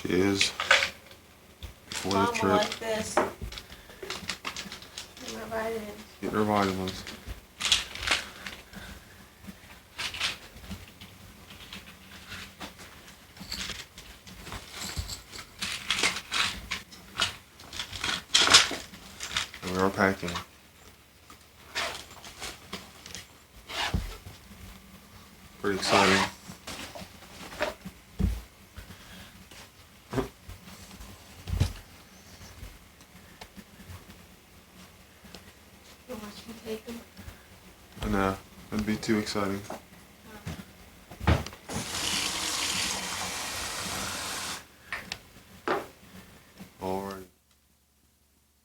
She is. Before the Mom will trip. like this. Get my vitamins. Getting her vitamins. And we are packing. Pretty exciting. You watch me take them? And that'd be too exciting. Alright.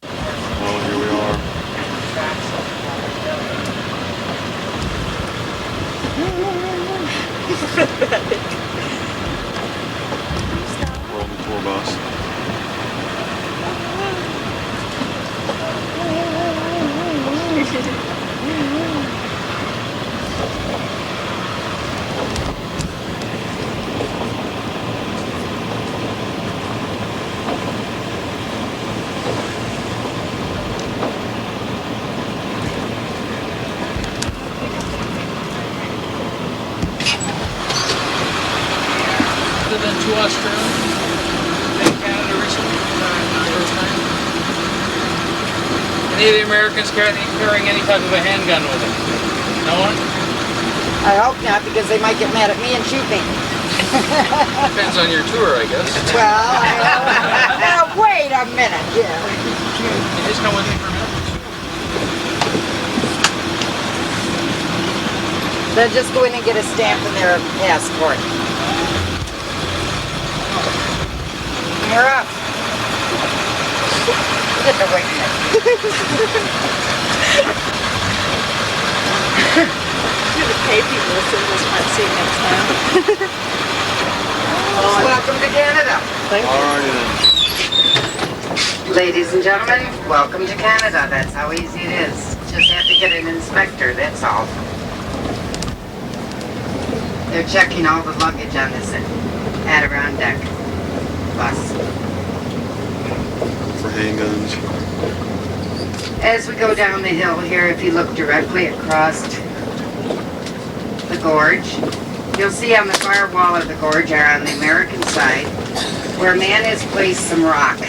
Well, here we are. We're on the tour bus. Been to Australia, been to Canada recently, first time. Any of the Americans carrying any type of a handgun with them? No one? I hope not, because they might get mad at me and shoot me. Depends on your tour, I guess. Well, now wait a minute here. You just know what they permit. They'll just go in and get a stamp in their passport. You're up. Get the wait a minute. You're gonna pay people to send this front seat next time. Welcome to Canada. Thank you. Alrighty then. Ladies and gentlemen, welcome to Canada. That's how easy it is. Just have to get an inspector, that's all. They're checking all the luggage on this Adirondack bus. For handguns. As we go down the hill here, if you look directly across the gorge, you'll see on the far wall of the gorge, or on the American side, where a man has placed some rock,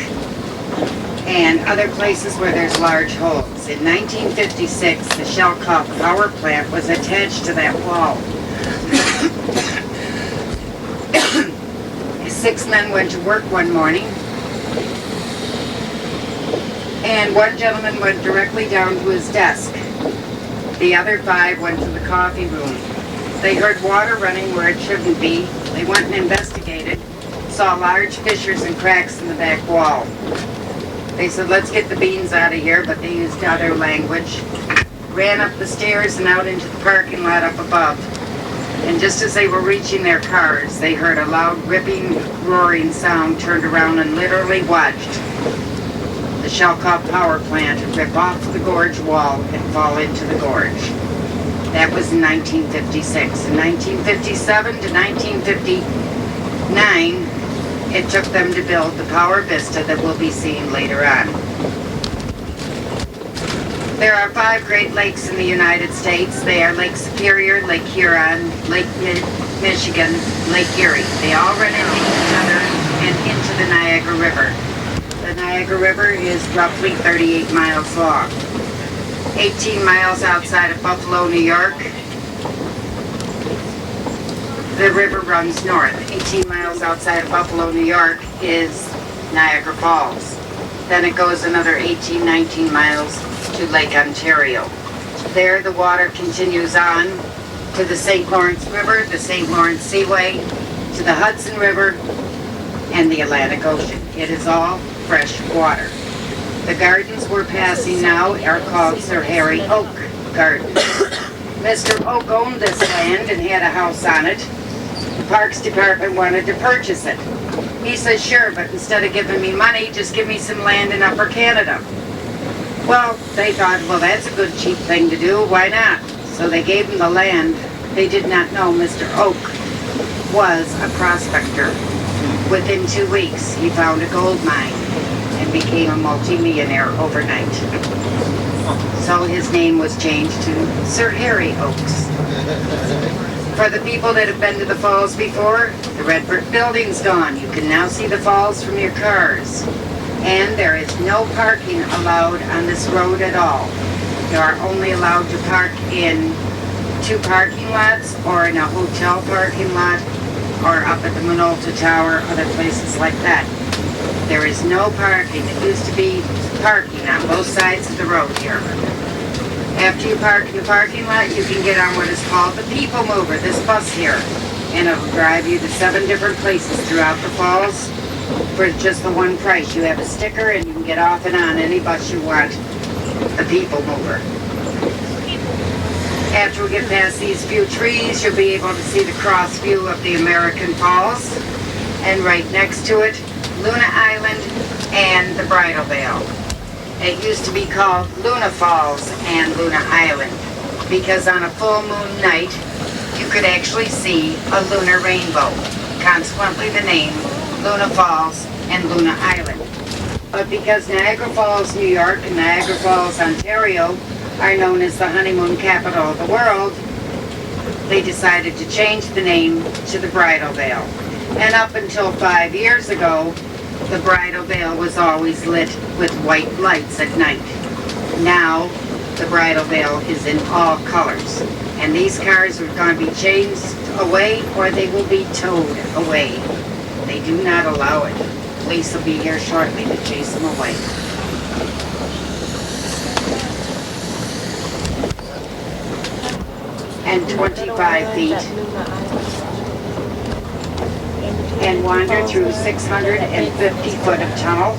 and other places where there's large holes. In 1956, the Shellcock power plant was attached to that wall. 6 men went to work one morning, and one gentleman went directly down to his desk. The other 5 went to the coffee room. They heard water running where it shouldn't be. They went and investigated, saw large fissures and cracks in the back wall. They said, let's get the beans out of here, but they used other language. Ran up the stairs and out into the parking lot up above. And just as they were reaching their cars, they heard a loud ripping, roaring sound, turned around and literally watched the Shellcock power plant rip off the gorge wall and fall into the gorge. That was in 1956. In 1957 to 1959, it took them to build the Power Vista that we'll be seeing later on. There are 5 Great Lakes in the United States. They are Lake Superior, Lake Huron, Lake Michigan, Lake Erie. They all run into each other and into the Niagara River. The Niagara River is roughly 38 miles long. 18 miles outside of Buffalo, New York, the river runs north. 18 miles outside of Buffalo, New York is Niagara Falls. Then it goes another 18, 19 miles to Lake Ontario. There the water continues on to the St. Lawrence River, the St. Lawrence Seaway, to the Hudson River, and the Atlantic Ocean. It is all fresh water. The gardens we're passing now are called Sir Harry Oak Gardens. Mr. Oak owned this land and had a house on it. The Parks Department wanted to purchase it. He said, sure, but instead of giving me money, just give me some land in Upper Canada. Well, they thought, well, that's a good cheap thing to do, why not? So they gave him the land. They did not know Mr. Oak was a prospector. Within 2 weeks, he found a gold mine and became a multi-millionaire overnight. So his name was changed to Sir Harry Oaks. For the people that have been to the falls before, the red brick building's gone. You can now see the falls from your cars. And there is no parking allowed on this road at all. You are only allowed to park in 2 parking lots or in a hotel parking lot or up at the Minolta Tower, other places like that. There is no parking. It used to be parking on both sides of the road here. After you park in the parking lot, you can get on what is called the People Mover, this bus here. And it'll drive you to 7 different places throughout the falls for just the one price. You have a sticker and you can get off and on any bus you want, the People Mover. After we get past these few trees, you'll be able to see the cross view of the American Falls. And right next to it, Luna Island and the Bridal Veil. It used to be called Luna Falls and Luna Island because on a full moon night, you could actually see a lunar rainbow. Consequently, the name Luna Falls and Luna Island. But because Niagara Falls, New York and Niagara Falls, Ontario are known as the honeymoon capital of the world, they decided to change the name to the Bridal Veil. And up until 5 years ago, the Bridal Veil was always lit with white lights at night. Now, the Bridal Veil is in all colors. And these cars are going to be chased away or they will be towed away. They do not allow it. Police will be here shortly to chase them away. And 25 feet. And wander through 650 foot of tunnel.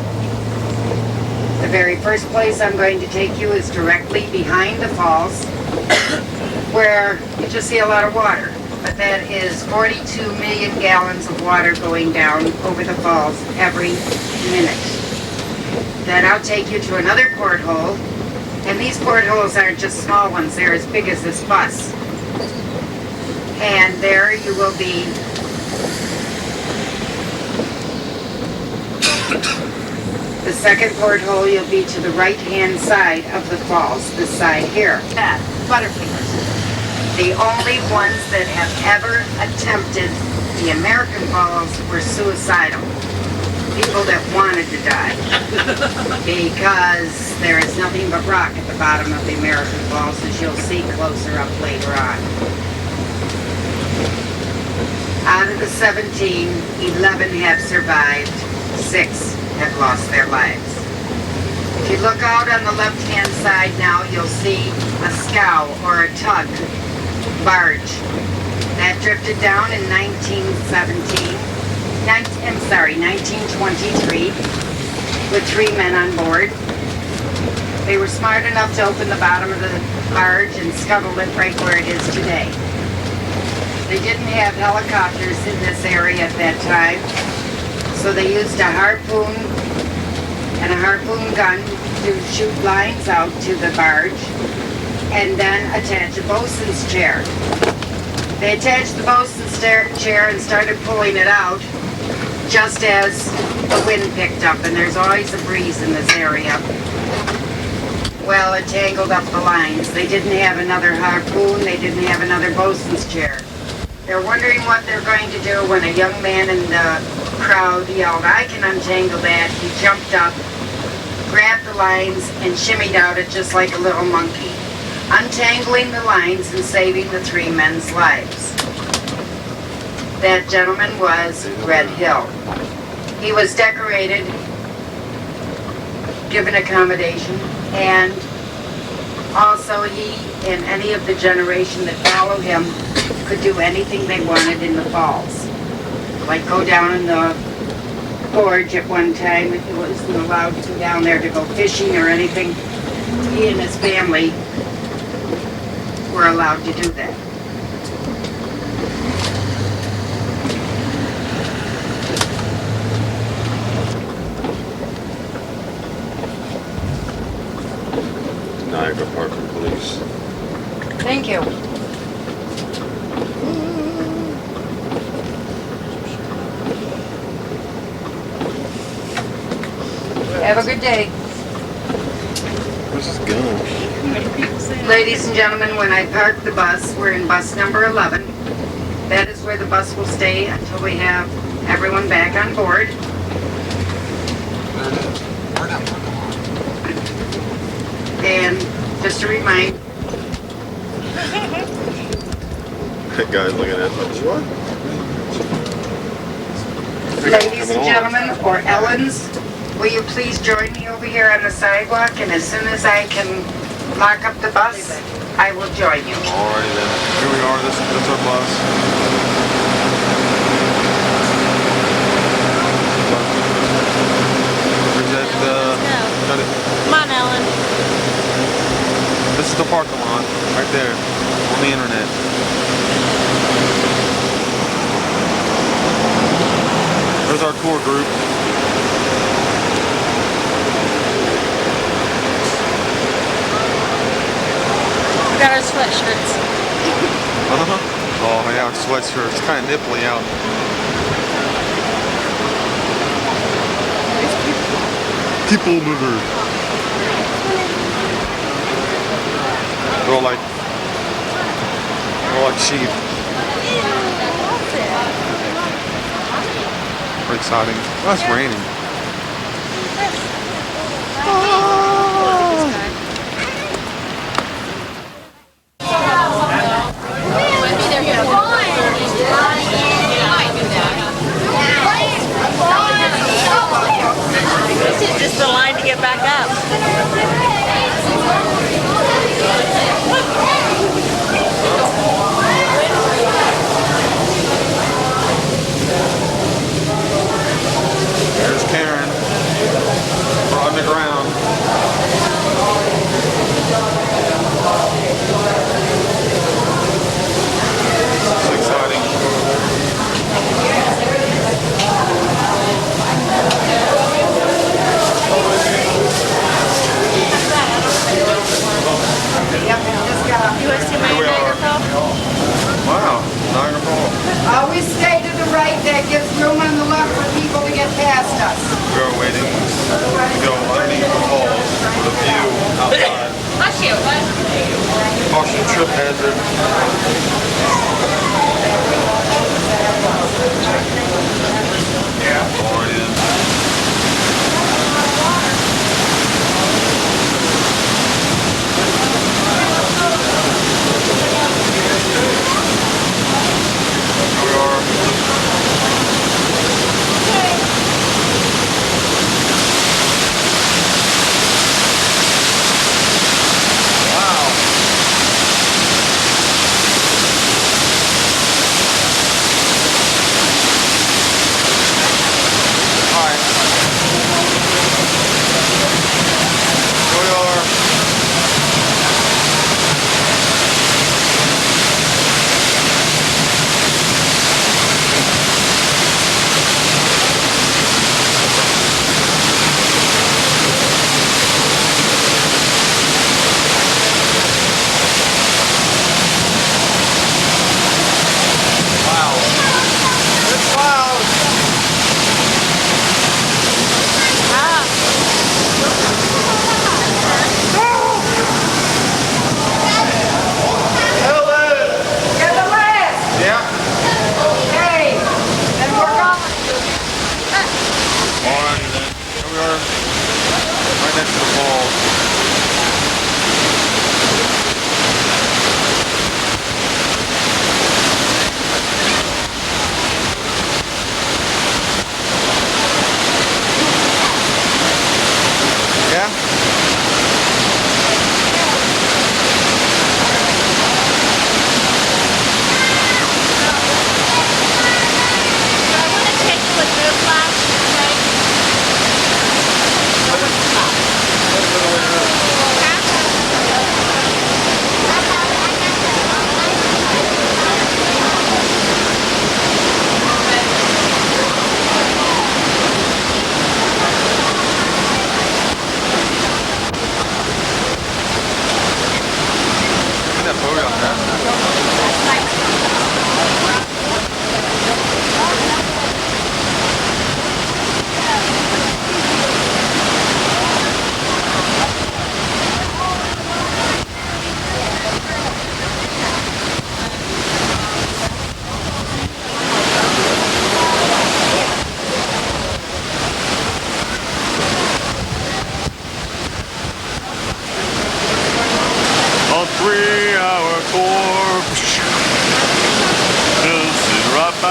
The very first place I'm going to take you is directly behind the falls, where you just see a lot of water. But that is 42 million gallons of water going down over the falls every minute. Then I'll take you to another porthole, and these portholes aren't just small ones, they're as big as this bus. And there you will be the second porthole. You'll be to the right-hand side of the falls, this side here. Butterfingers. The only ones that have ever attempted the American Falls were suicidal. People that wanted to die. Because there is nothing but rock at the bottom of the American Falls, as you'll see closer up later on. Out of the 17, 11 have survived, 6 have lost their lives. If you look out on the left-hand side now, you'll see a scow or a tug barge that drifted down in 1923 with 3 men on board. They were smart enough to open the bottom of the barge and scuttle it right where it is today. They didn't have helicopters in this area at that time, so they used a harpoon and a harpoon gun to shoot lines out to the barge and then attach a bosun's chair. They attached the bosun's chair and started pulling it out just as the wind picked up, and there's always a breeze in this area. Well, it tangled up the lines. They didn't have another harpoon, they didn't have another bosun's chair. They're wondering what they're going to do when a young man in the crowd yelled, "I can untangle that." He jumped up, grabbed the lines, and shimmied out it just like a little monkey, untangling the lines and saving the 3 men's lives. That gentleman was Red Hill. He was decorated, given accommodation, and also he and any of the generation that followed him could do anything they wanted in the falls. Like go down in the gorge at one time. He wasn't allowed to go down there to go fishing or anything. He and his family were allowed to do that. Niagara Parking Police. Thank you. Have a good day. Where's this going? Ladies and gentlemen, when I park the bus, we're in bus number 11. That is where the bus will stay until we have everyone back on board. And just to remind, That guy's looking at us. What? ladies and gentlemen, or Ellens, will you please join me over here on the sidewalk? And as soon as I can lock up the bus, I will join you. Alrighty then. Here we are. That's our bus. Where's that? Got it. Come on, Ellen. This is the parking lot, right there, on the internet. There's our tour group. We got our sweatshirts. Oh yeah, our sweatshirts, kind of nipply out. People mover. They're all like sheep. Very exciting. Oh, it's raining. This is just the line to get back up. There's Karen. We're underground. It's exciting. You want to see my Here we Niagara are. Falls? Wow, Niagara Falls. Always stay to the right, that gives room on the left for people to get past us. We're waiting to go underneath the falls with a view outside. Caution trip hazard. Alrighty then. Here we are. Wow.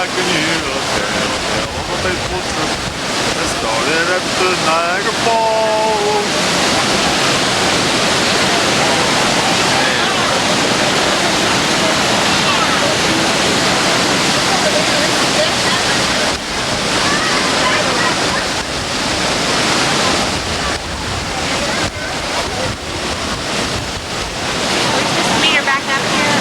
back and hear a tale of a faithful troop that started at the Niagara Falls. Just meet her back up here.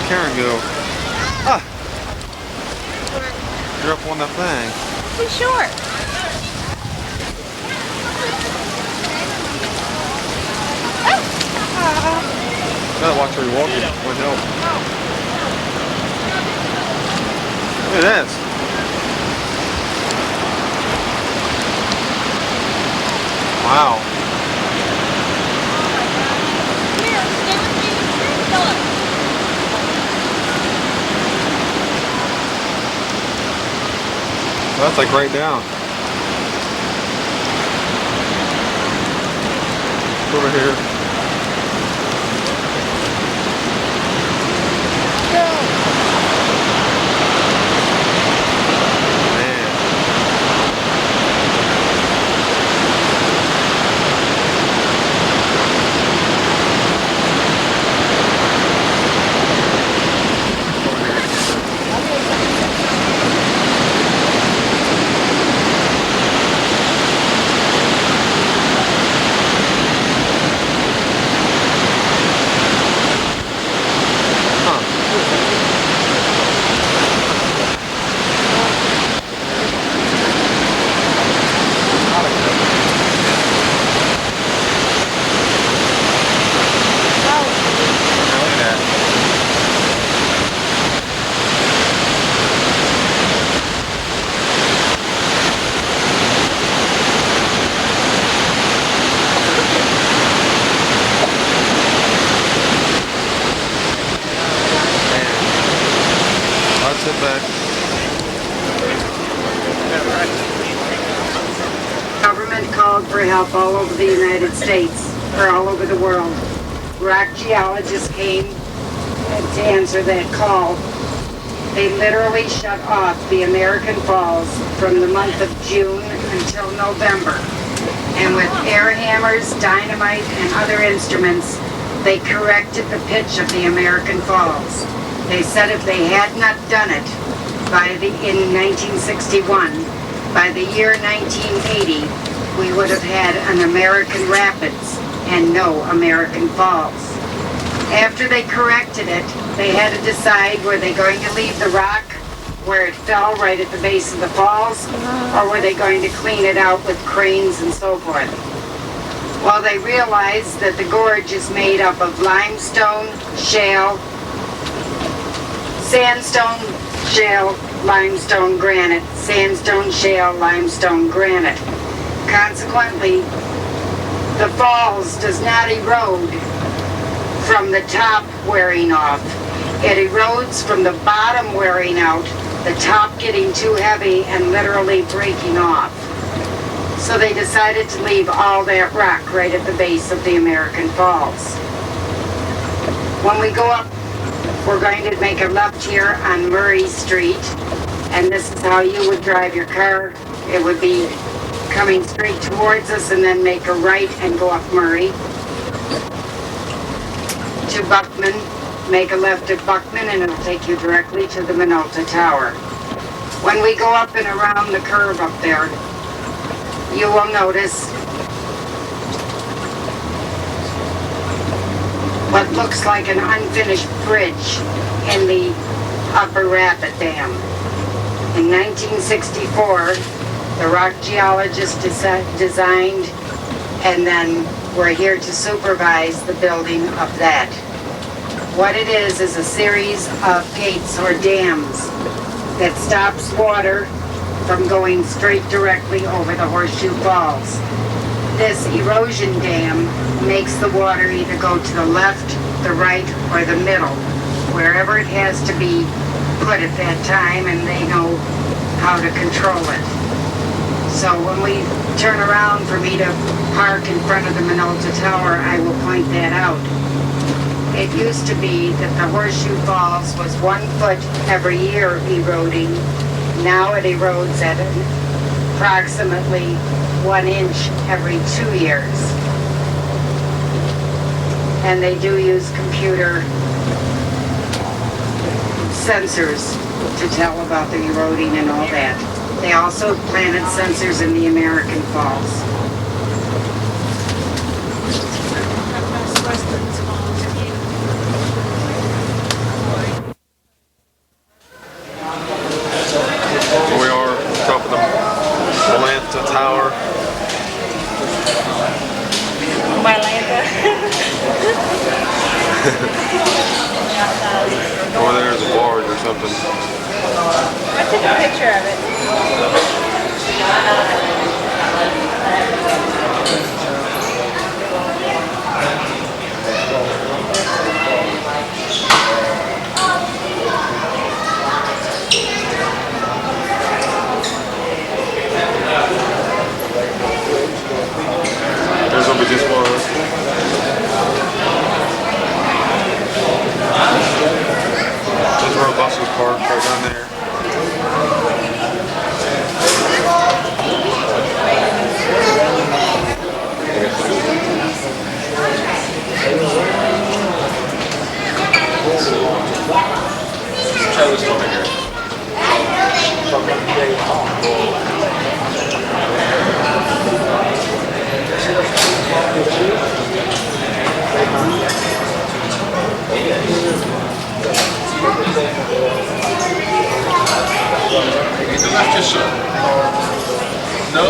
Karen go. Ah! You're up on that thing. Too short. Gotta watch where you're walking. Would help. Look at this. Wow. That's like right down. Over here. Sit back. Government called for help all over the United States, or all over the world. Rock geologists came to answer that call. They literally shut off the American Falls from the month of June until November. And with air hammers, dynamite, and other instruments, they corrected the pitch of the American Falls. They said if they had not done it in 1961, by the year 1980, we would have had an American Rapids and no American Falls. After they corrected it, they had to decide were they going to leave the rock where it fell right at the base of the falls, or were they going to clean it out with cranes and so forth. Well, they realized that the gorge is made up of limestone, shale, sandstone, shale, limestone, granite, sandstone, shale, limestone, granite. Consequently, the falls does not erode from the top wearing off. It erodes from the bottom wearing out, the top getting too heavy and literally breaking off. So they decided to leave all that rock right at the base of the American Falls. When we go up, we're going to make a left here on Murray Street, and this is how you would drive your car. It would be coming straight towards us and then make a right and go up Murray to Buckman. Make a left at Buckman and it'll take you directly to the Minolta Tower. When we go up and around the curve up there, you will notice what looks like an unfinished bridge in the Upper Rapid Dam. In 1964, the rock geologist designed, and then we're here to supervise the building of that. What it is a series of gates or dams that stops water from going straight directly over the Horseshoe Falls. This erosion dam makes the water either go to the left, the right, or the middle, wherever it has to be put at that time, and they know how to control it. So when we turn around for me to park in front of the Minolta Tower, I will point that out. It used to be that the Horseshoe Falls was 1 foot every year eroding. Now it erodes at approximately 1 inch every 2 years. And they do use computer sensors to tell about the eroding and all that. They also planted sensors in the American Falls. We are top of the Atlanta Tower. Over there's a barge or something. I took a picture of it. There's gonna be just one. There's where a bus was parked right down there. Try this one here. You left yourself. No.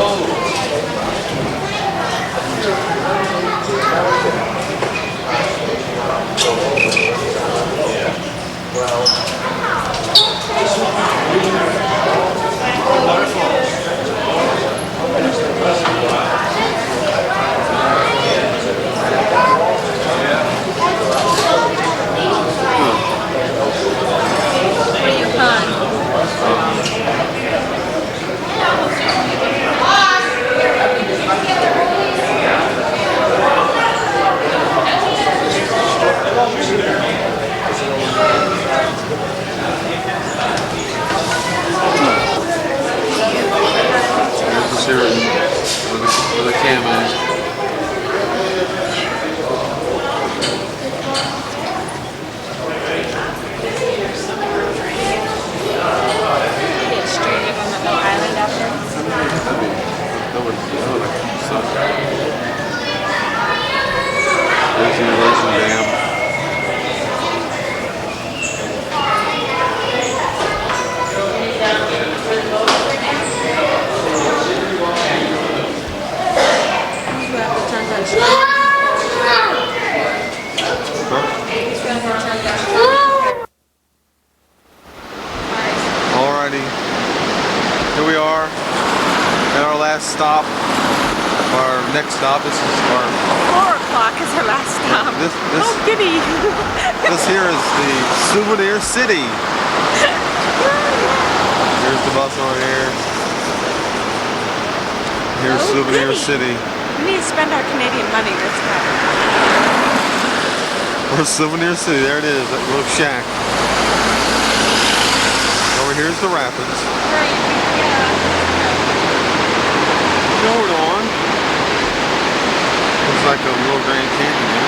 Where the cam is. There's the erosion dam. Alrighty, here we are at our last stop. Our next stop. This is our 4 o'clock is our last stop. This giddy. this here is the Souvenir City. Here's the bus over here. Here's Souvenir goody. City. We need to spend our Canadian money. Let's go. Or Souvenir City. There it is. That little shack. Over here's the rapids. Going on. Looks like a little Grand Canyon.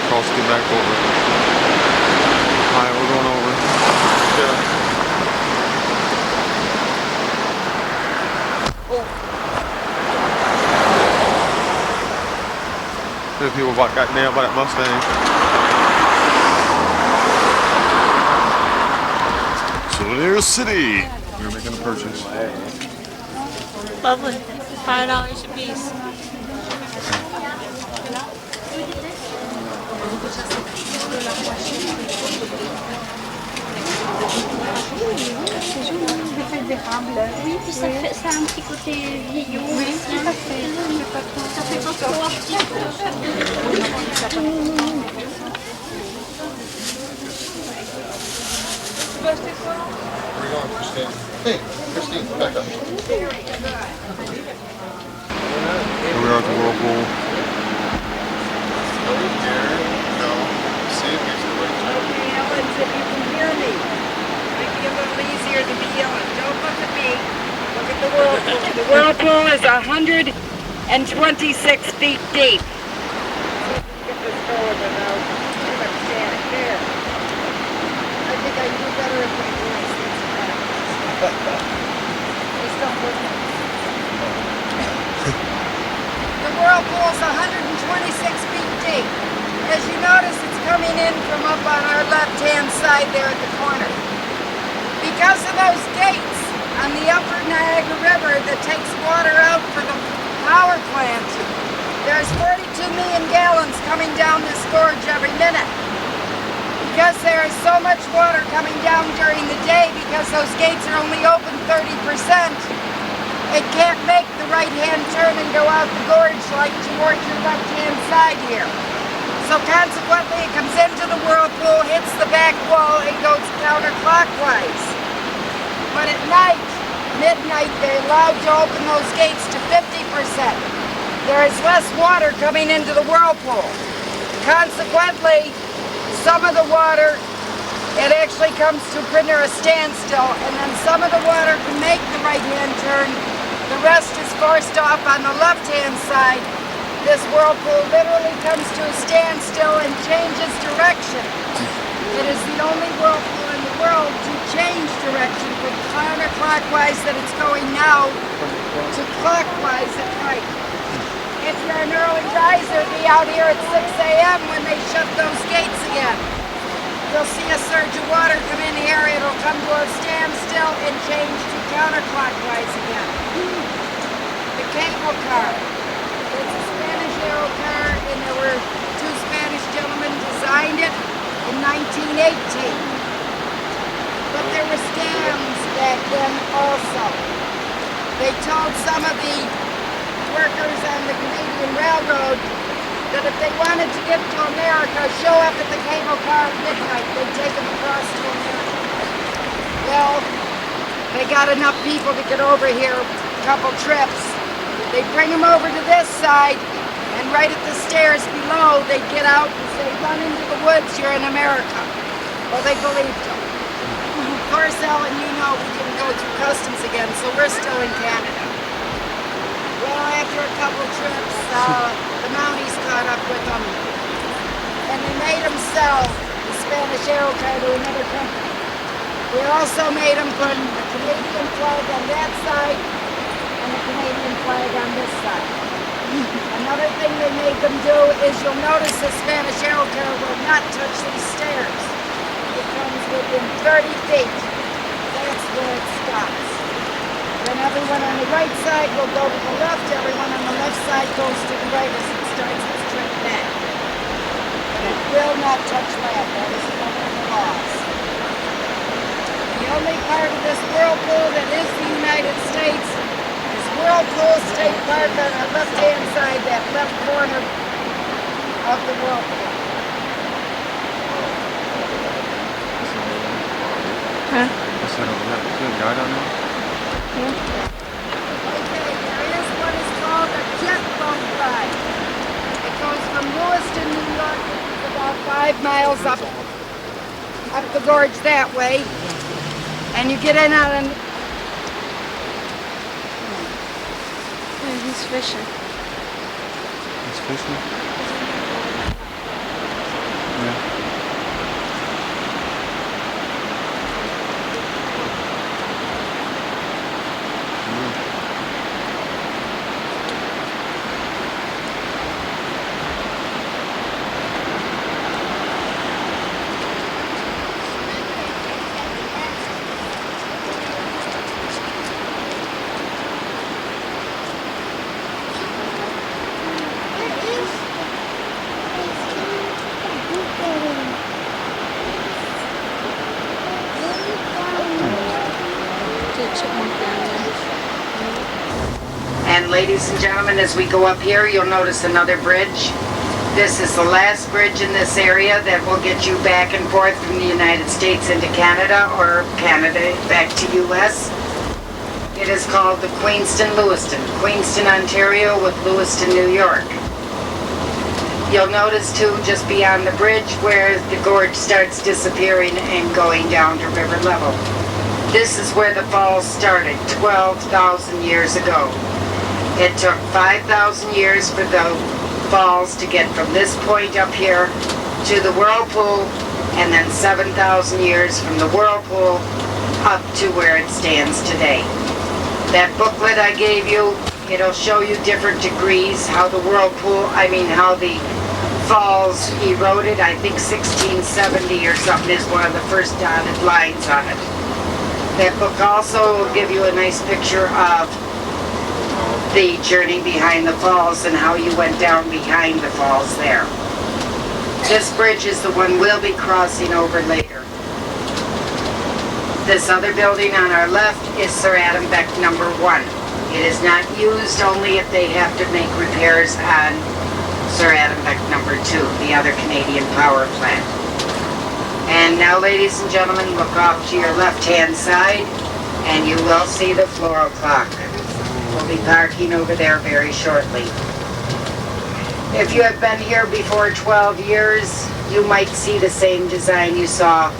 cross to get back over. Alright, we're going over. Yeah. The people got nailed by that Mustang. Souvenir City. We're making a purchase. Lovely. $5 a piece. Oui, puis ça fait ça a un petit côté vieillot. Oui, tout à fait. Ça fait penser au artiste. Hey, Christine, back up. Here we are at the Whirlpool. No, see if he's the right time. Yelling if you can hear me. Might be a little easier to be yelling. Don't look at me. Look at the whirlpool. The whirlpool is 126 feet deep. Get this going without too much static there. I think I do better if my voice is better. Just don't look at me. The whirlpool is 126 feet deep. As you notice, it's coming in from up on our left-hand side there at the corner. Because of those gates on the upper Niagara River that takes water out for the power plant, there's 42 million gallons coming down this gorge every minute. Because there is so much water coming down during the day, because those gates are only open 30%, it can't make the right-hand turn and go out the gorge like towards your left-hand side here. So consequently, it comes into the whirlpool, hits the back wall, and goes counterclockwise. But at night, midnight, they're allowed to open those gates to 50%. There is less water coming into the whirlpool. Consequently, some of the water, it actually comes to pretty near a standstill, and then some of the water can make the right-hand turn. The rest is forced off on the left-hand side. This whirlpool literally comes to a standstill and changes direction. It is the only whirlpool in the world to change direction from counterclockwise that it's going now to clockwise at night. If you're an early riser, be out here at 6 a.m. when they shut those gates again. You'll see a surge of water come in here, it'll come to a standstill and change to counterclockwise again. The cable car. It's a Spanish aero car, and there were two Spanish gentlemen designed it in 1918. But there were scams back then also. They told some of the workers on the Canadian Railroad that if they wanted to get to America, show up at the cable car at midnight, they'd take them across to America. Well, they got enough people to get over here a couple trips. They bring them over to this side, and right at the stairs below, they get out and say, run into the woods, you're in America. Well, they believed them. Of course, Ellen, you know we didn't go through customs again, so we're still in Canada. Well, after a couple trips, the Mounties caught up with them, and they made them sell the Spanish aero car to another company. We also made them put the Canadian flag on that side, and the Canadian flag on this side. Another thing they made them do is you'll notice the Spanish aero car will not touch these stairs. It comes within 30 feet. That's where it stops. Then everyone on the right side will go to the left, everyone on the left side goes to the right as it starts its straight back. But it will not touch land. That is one of the laws. The only part of this whirlpool that is the United States is Whirlpool State Park on the left-hand side, that left corner of the whirlpool. Huh? Is there a guy down there? Okay, there is what is called a jet boat ride. It goes from Lewiston, New York, which is about 5 miles up the gorge that way. And you get in on an... Yeah, he's fishing. He's fishing? And ladies and gentlemen, as we go up here, you'll notice another bridge. This is the last bridge in this area that will get you back and forth from the United States into Canada or Canada back to US. It is called the Queenston-Lewiston. Queenston, Ontario with Lewiston, New York. You'll notice too, just beyond the bridge where the gorge starts disappearing and going down to river level. This is where the falls started 12,000 years ago. It took 5,000 years for the falls to get from this point up here to the whirlpool, and then 7,000 years from the whirlpool up to where it stands today. That booklet I gave you, it'll show you different degrees, how the how the falls eroded. I think 1670 or something is one of the first dotted lines on it. That book also will give you a nice picture of the journey behind the falls and how you went down behind the falls there. This bridge is the one we'll be crossing over later. This other building on our left is Sir Adam Beck number 1. It is not used only if they have to make repairs on Sir Adam Beck number 2, the other Canadian power plant. And now, ladies and gentlemen, look off to your left-hand side and you will see the floral clock. We'll be parking over there very shortly. If you have been here before 12 years, you might see the same design you saw.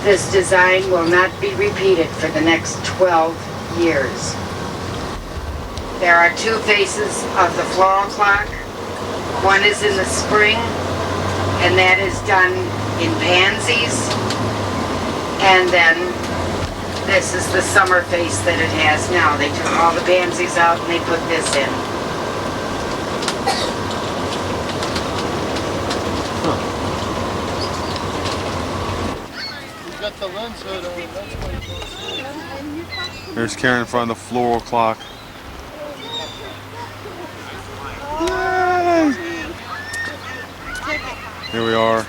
This design will not be repeated for the next 12 years. There are 2 faces of the floral clock. One is in the spring, and that is done in pansies. And then this is the summer face that it has now. They took all the pansies out and they put this in. You got the lens hood on, that's why you don't see it. There's Karen in front of the floral clock. Here we are.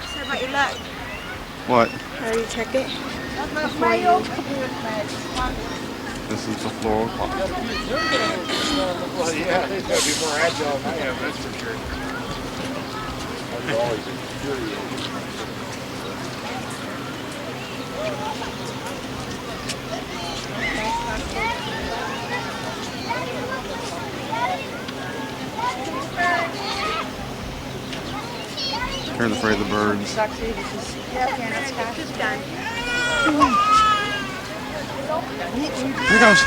What? How do you check it? This is the floral clock. Well, yeah, he's got to be more agile than I am, that's for sure. I'm always infuriated. Karen's afraid of the birds. Here it goes.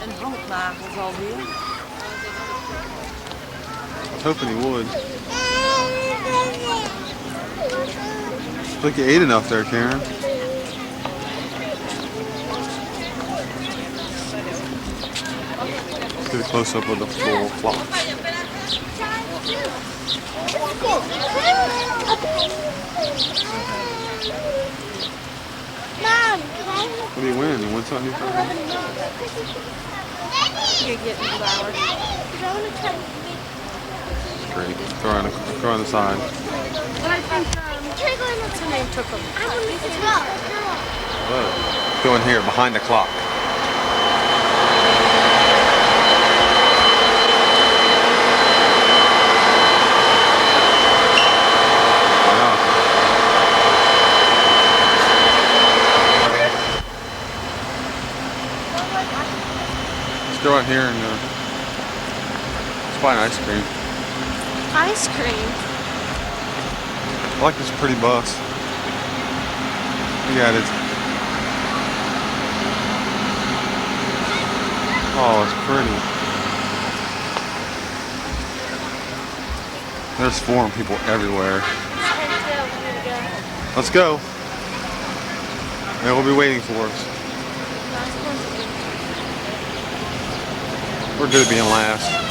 En handnagels alweer. I was hoping he would. I think you ate enough there, Karen. Let's get a close-up of the floral clock. Mom, What do you win? You win something? You're getting flowers. Great. Throw on the side. What's her name took them? Go in here, behind the clock. Let's go out here and let's buy an ice cream. Ice cream. I like this pretty bus. Look at it. Oh, it's pretty. There's foreign people everywhere. Let's go. They will be waiting for us. We're good at being last.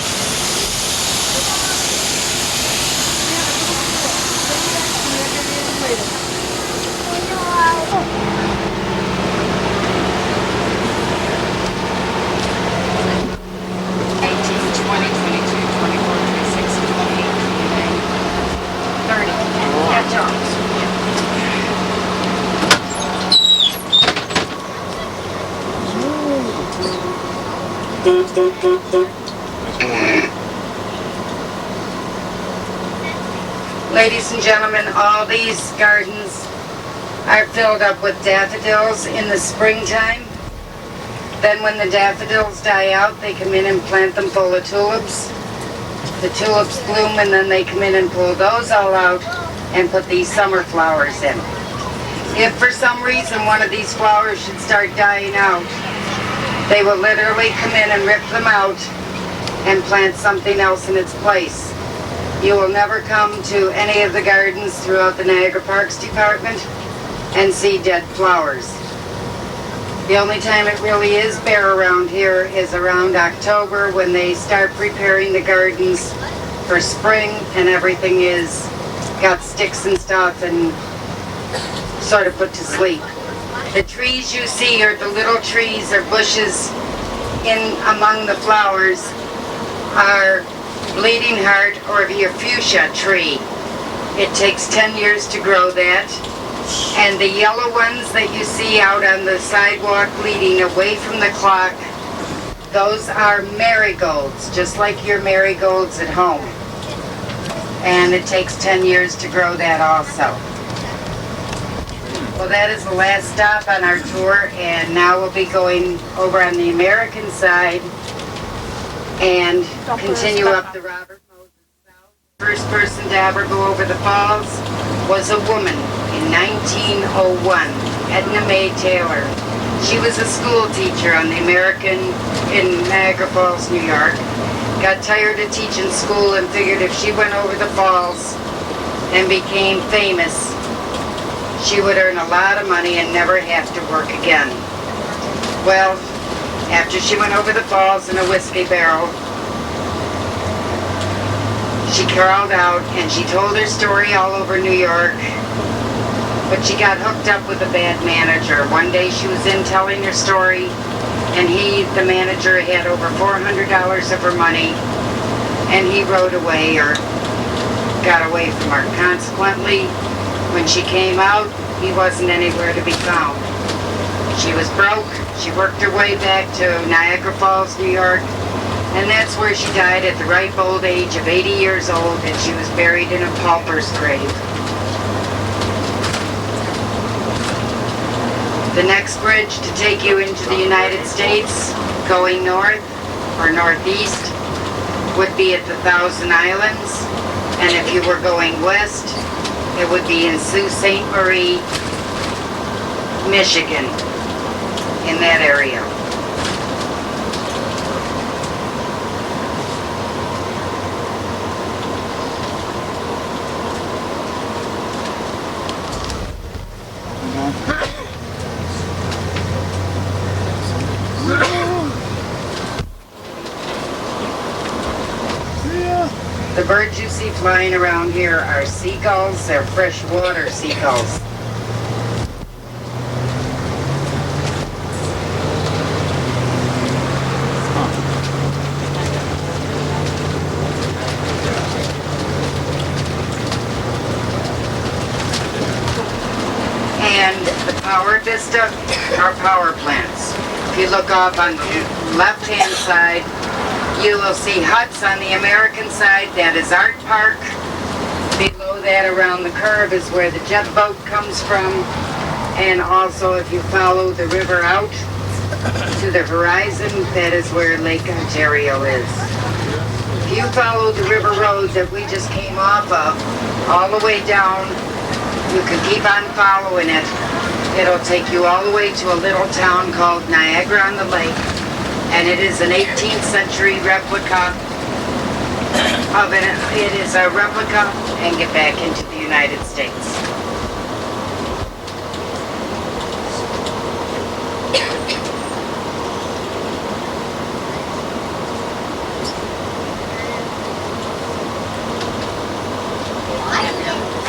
Ladies and gentlemen, all these gardens are filled up with daffodils in the springtime. Then when the daffodils die out, they come in and plant them full of tulips. The tulips bloom and then they come in and pull those all out and put these summer flowers in. If for some reason one of these flowers should start dying out, they will literally come in and rip them out and plant something else in its place. You will never come to any of the gardens throughout the Niagara Parks Department and see dead flowers. The only time it really is bare around here is around October when they start preparing the gardens for spring and everything is got sticks and stuff and sort of put to sleep. The trees you see are the little trees or bushes in among the flowers are bleeding heart or your fuchsia tree. It takes 10 years to grow that. And the yellow ones that you see out on the sidewalk leading away from the clock, those are marigolds, just like your marigolds at home. And it takes 10 years to grow that also. Well, that is the last stop on our tour, and now we'll be going over on the American side and continue up the Robert Moses South. First person to ever go over the falls was a woman in 1901, Edna Mae Taylor. She was a school teacher on the American in Niagara Falls, New York. Got tired of teaching school and figured if she went over the falls and became famous, she would earn a lot of money and never have to work again. Well, after she went over the falls in a whiskey barrel, she crawled out and she told her story all over New York, but she got hooked up with a bad manager. One day she was in telling her story, and the manager, had over $400 of her money, and he rode away or got away from her. Consequently, when she came out, he wasn't anywhere to be found. She was broke. She worked her way back to Niagara Falls, New York, and that's where she died at the ripe old age of 80 years old, and she was buried in a pauper's grave. The next bridge to take you into the United States, going north or northeast, would be at the Thousand Islands, and if you were going west, it would be in Sault Ste. Marie, Michigan, in that area. The birds you see flying around here are seagulls. They're freshwater seagulls. And the power vista are power plants. If you look off on the left-hand side, you will see huts on the American side. That is Art Park. Below that, around the curve, is where the jet boat comes from. And also, if you follow the river out to the horizon, that is where Lake Ontario is. If you follow the river road that we just came off of, all the way down, you can keep on following it. It'll take you all the way to a little town called Niagara on the Lake. And it is an 18th century replica of it is a replica and get back into the United States.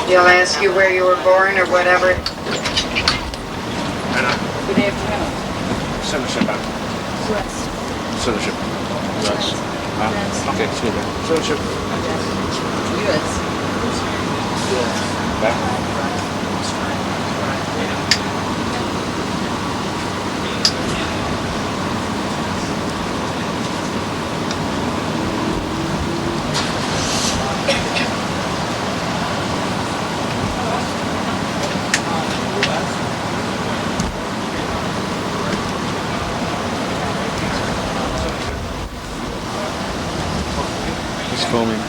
They'll ask you where you were born or whatever. Good afternoon. Citizenship. US. Citizenship. Yes. Okay, excuse me. Citizenship. US. Back. He's filming.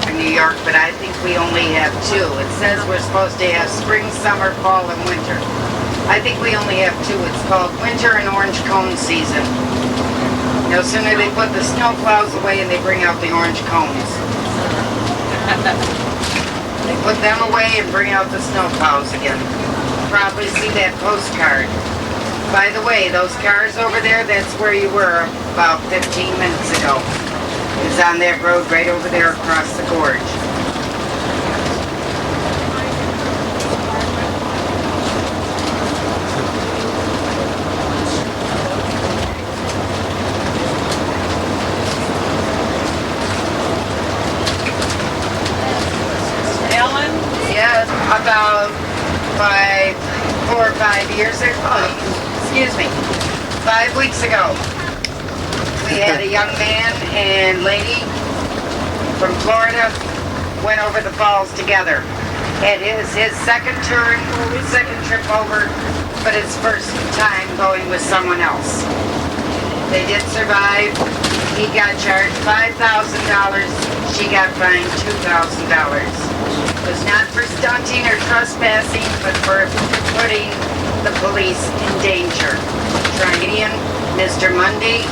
In New York, but I think we only have two. It says we're supposed to have spring, summer, fall, and winter. I think we only have two. It's called winter and orange cone season. No sooner they put the snow plows away and they bring out the orange cones. They put them away and bring out the snow plows again. Probably see that postcard. By the way, those cars over there, that's where you were about 15 minutes ago. It's on that road right over there across the gorge. Ellen? Yeah, about 4 or 5 years ago, excuse me, 5 weeks ago, we had a young man and lady from Florida went over the falls together. Had his second trip over, but his first time going with someone else. They did survive. He got charged $5,000. She got fined $2,000. It was not for stunting or trespassing, but for putting the police in danger. Canadian, Mr. Mundy,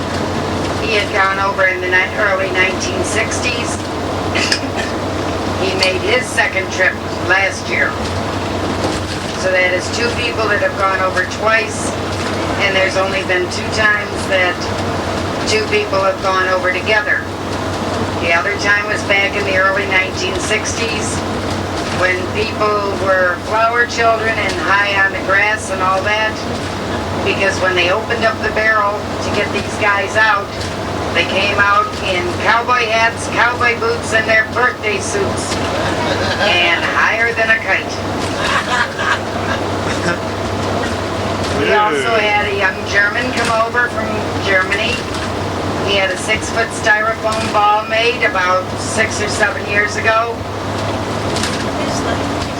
he had gone over in the early 1960s. He made his second trip last year. So that is two people that have gone over twice, and there's only been 2 times that 2 people have gone over together. The other time was back in the early 1960s when people were flower children and high on the grass and all that, because when they opened up the barrel to get these guys out, they came out in cowboy hats, cowboy boots, and their birthday suits, and higher than a kite. We also had a young German come over from Germany. He had a 6-foot styrofoam ball made about 6 or 7 years ago.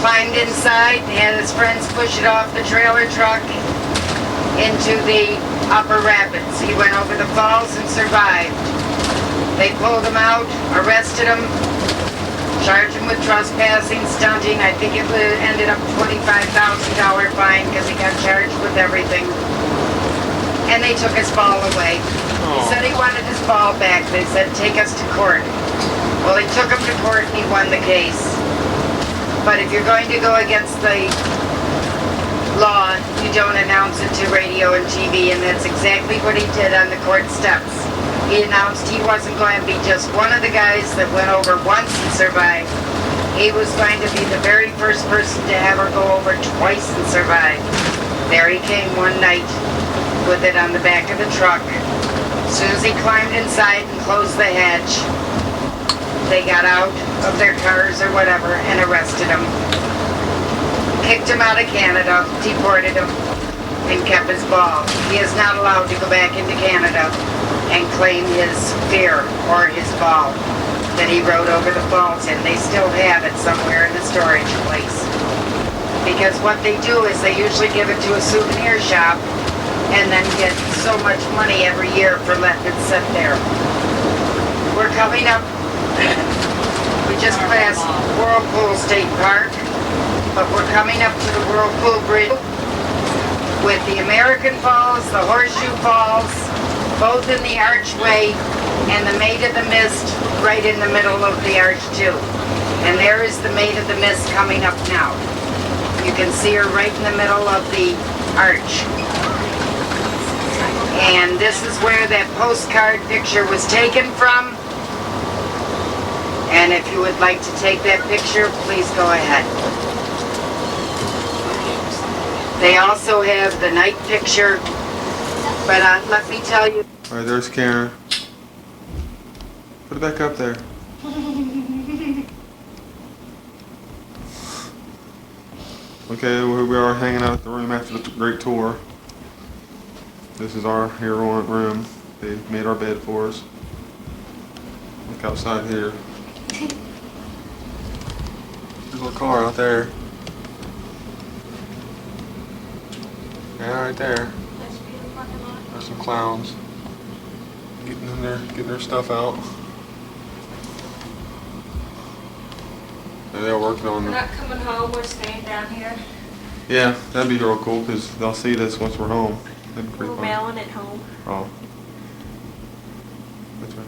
Climbed inside and had his friends push it off the trailer truck into the upper rapids. He went over the falls and survived. They pulled him out, arrested him, charged him with trespassing, stunting. I think it ended up $25,000 fine because he got charged with everything. And they took his ball away. He said he wanted his ball back. They said, take us to court. Well, he took him to court and he won the case. But if you're going to go against the law, you don't announce it to radio and TV, and that's exactly what he did on the court steps. He announced he wasn't going to be just one of the guys that went over once and survived. He was going to be the very first person to ever go over twice and survive. There he came one night with it on the back of the truck. As soon as he climbed inside and closed the hatch, they got out of their cars or whatever and arrested him. Kicked him out of Canada, deported him, and kept his ball. He is not allowed to go back into Canada and claim his fear or his ball that he rode over the falls in. They still have it somewhere in the storage place. Because what they do is they usually give it to a souvenir shop and then get so much money every year for letting it sit there. We're coming up. We just passed Whirlpool State Park, but we're coming up to the Whirlpool Bridge with the American Falls, the Horseshoe Falls, both in the archway, And the Maid of the Mist right in the middle of the arch too. And there is the Maid of the Mist coming up now. You can see her right in the middle of the arch. And this is where that postcard picture was taken from. And if you would like to take that picture, please go ahead. They also have the night picture, but let me tell you. All right, there's Karen. Put it back up there. Okay, we are hanging out at the room after the great tour. This is our hero room. They made our bed for us. Look outside here. There's a car out there. Yeah, right there. There's some clowns getting in there, getting their stuff out. They're working on We're the. not coming home, we're staying down here. Yeah, that'd be real cool because they'll see this once we're home. That'd be pretty We're fun. mailing it home. Oh. That's right.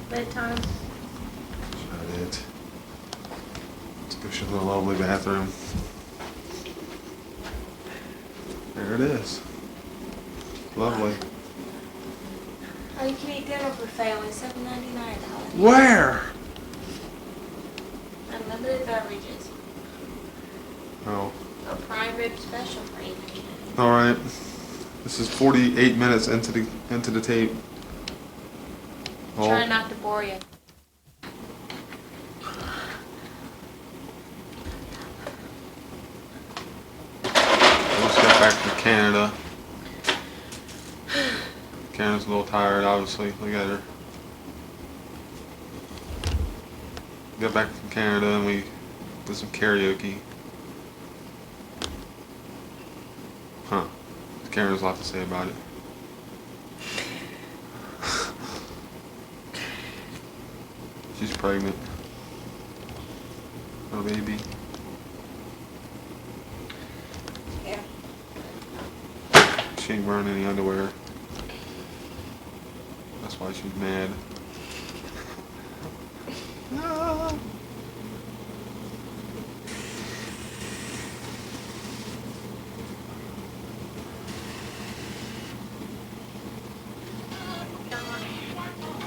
Bedtime. That's not it. Let's go show the lovely bathroom. There it is. Lovely. Oh, you can eat dinner buffet, only $7.99. Where? Unlimited beverages. Oh. A prime rib special for you. All right. This is 48 minutes into the tape. Oh. Try not to bore you. I just got back from Canada. Karen's a little tired, obviously. Look at her. Got back from Canada and we did some karaoke. Huh. Karen has a lot to say about it. She's pregnant. Her baby. Yeah. She ain't wearing any underwear. That's why she's mad.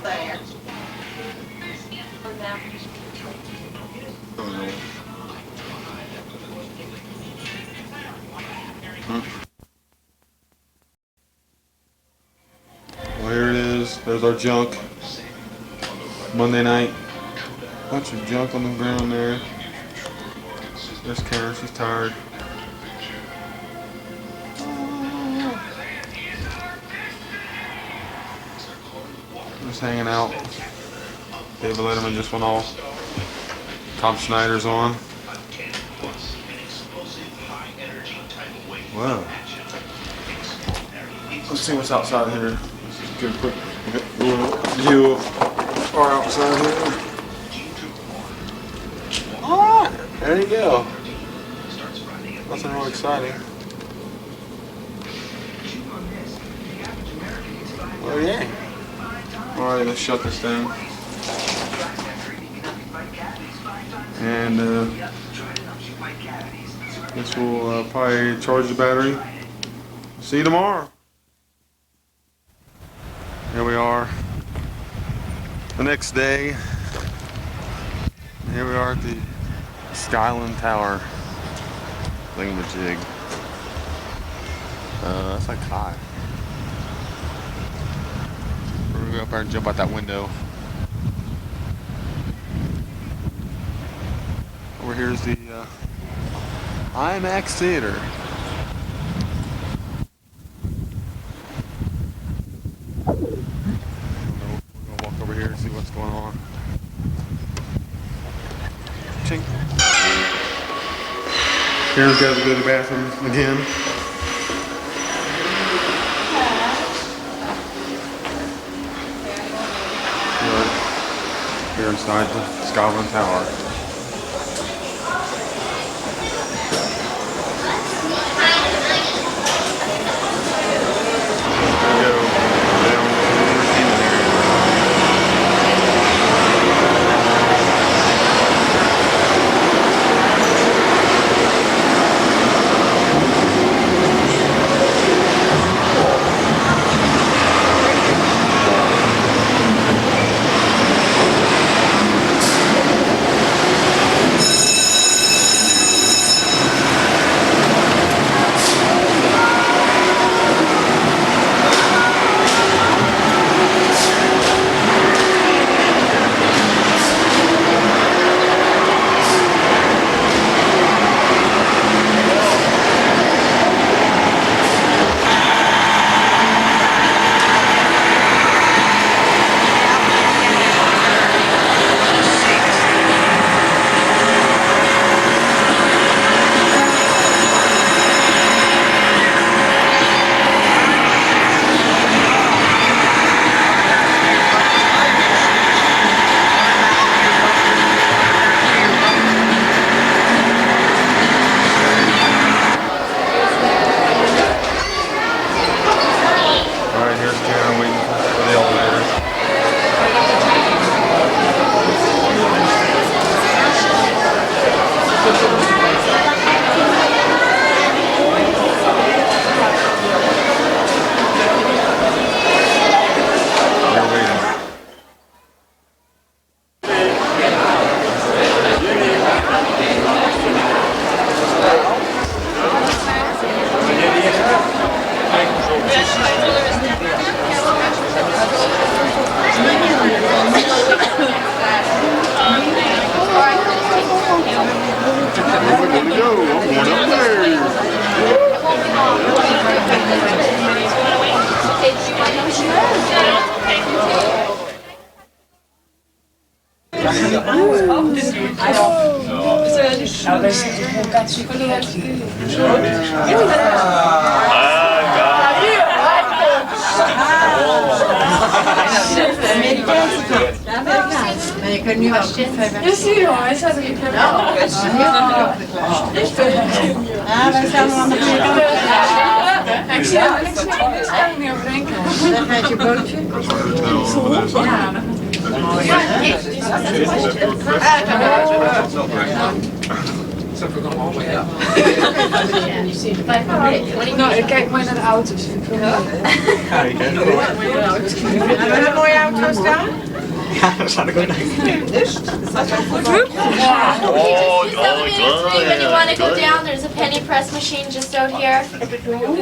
There. Or down. Oh no. Well, here it is. There's our junk. Monday night. Bunch of junk on the ground there. There's Karen. She's tired. Just hanging out. David Letterman just went off. Tom Schneider's on. Wow. Let's see what's outside here. Let's get a quick view of our outside here. Alright, there you go. Nothing real exciting. Oh yeah. Alright, let's shut this down. And this will probably charge the battery. See you tomorrow. Here we are. The next day. Here we are at the Skyland Tower. Thingamajig. That's like high. We're gonna go up there and jump out that window. Over here is the IMAX Theater. We're gonna walk over here and see what's going on. Chink. Karen's got to go to the bathroom again. We're here inside the Skyland Tower. Maar je kunt nu wel shit hebben. Ja, zie je wel, hij staat er niet verder. Ja, wij zijn wel aan de kant. Ik zie er niks meer, dus kan ik niet over denken. Dan gaat je bootje. Nou, ik kijk maar naar de auto's. Kijken. Hebben we een mooie auto staan? Ja, daar zou ik ook naar When you want to go down, there's a penny press machine just out here.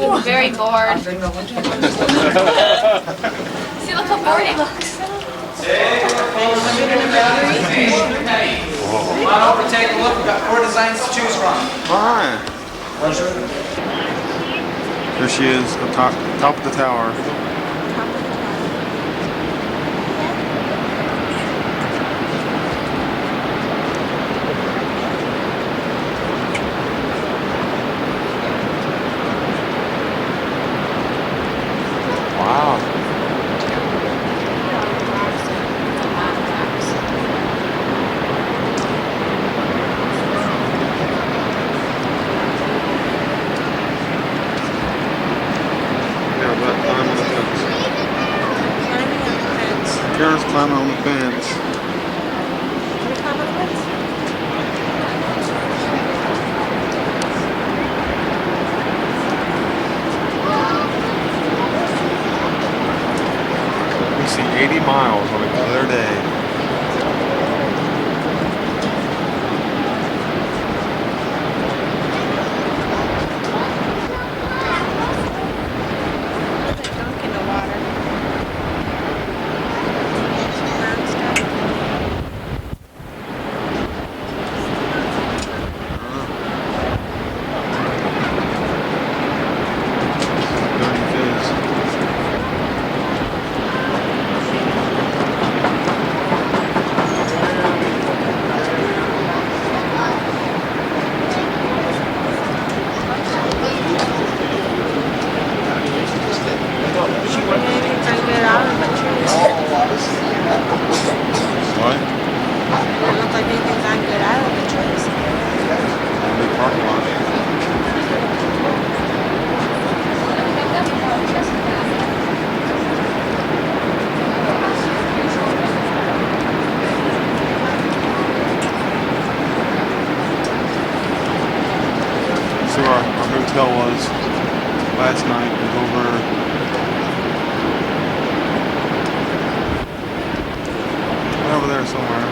I'm very bored. See, look how bored he looks. Come on over, take a look. We've got 4 designs to choose from. Alright. There she is, up top of the tower. Wow. Yeah, but climb on the fence. Karen's climbing on the fence. We see 80 miles on a clear day. Dirty fizz. What? Big parking lot. So our hotel was last night was over there somewhere.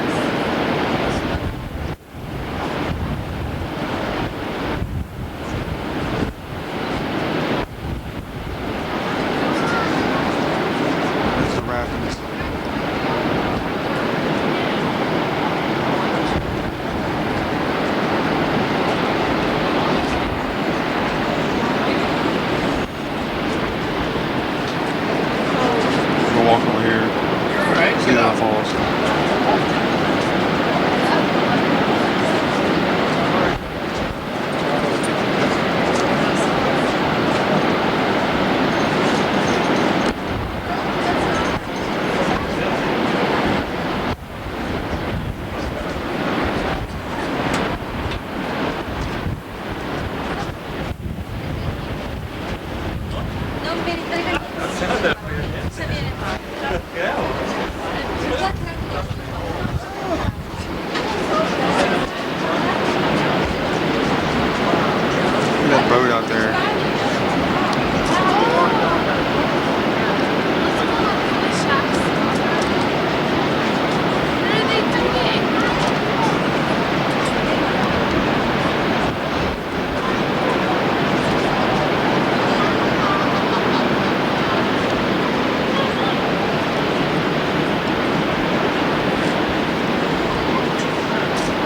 There's the rapids. We'll walk over here. See the falls. Look at that boat out there. What are they doing?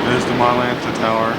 There's the Mylanta Tower.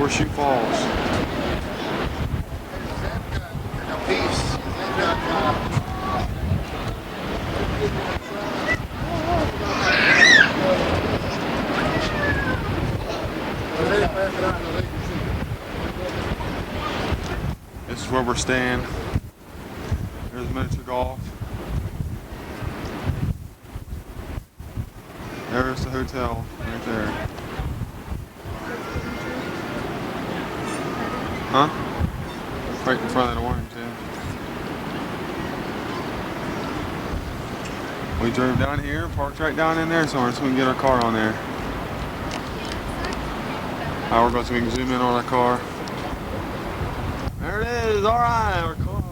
Horseshoe Falls. Peace. This is where we're staying. There's miniature golf. There's the hotel right there. Huh? Right in front of the orange, yeah. We drove down here, parked right down in there somewhere so we can get our car on there. Now we're going so we can zoom in on our car. There it is, alright, our car.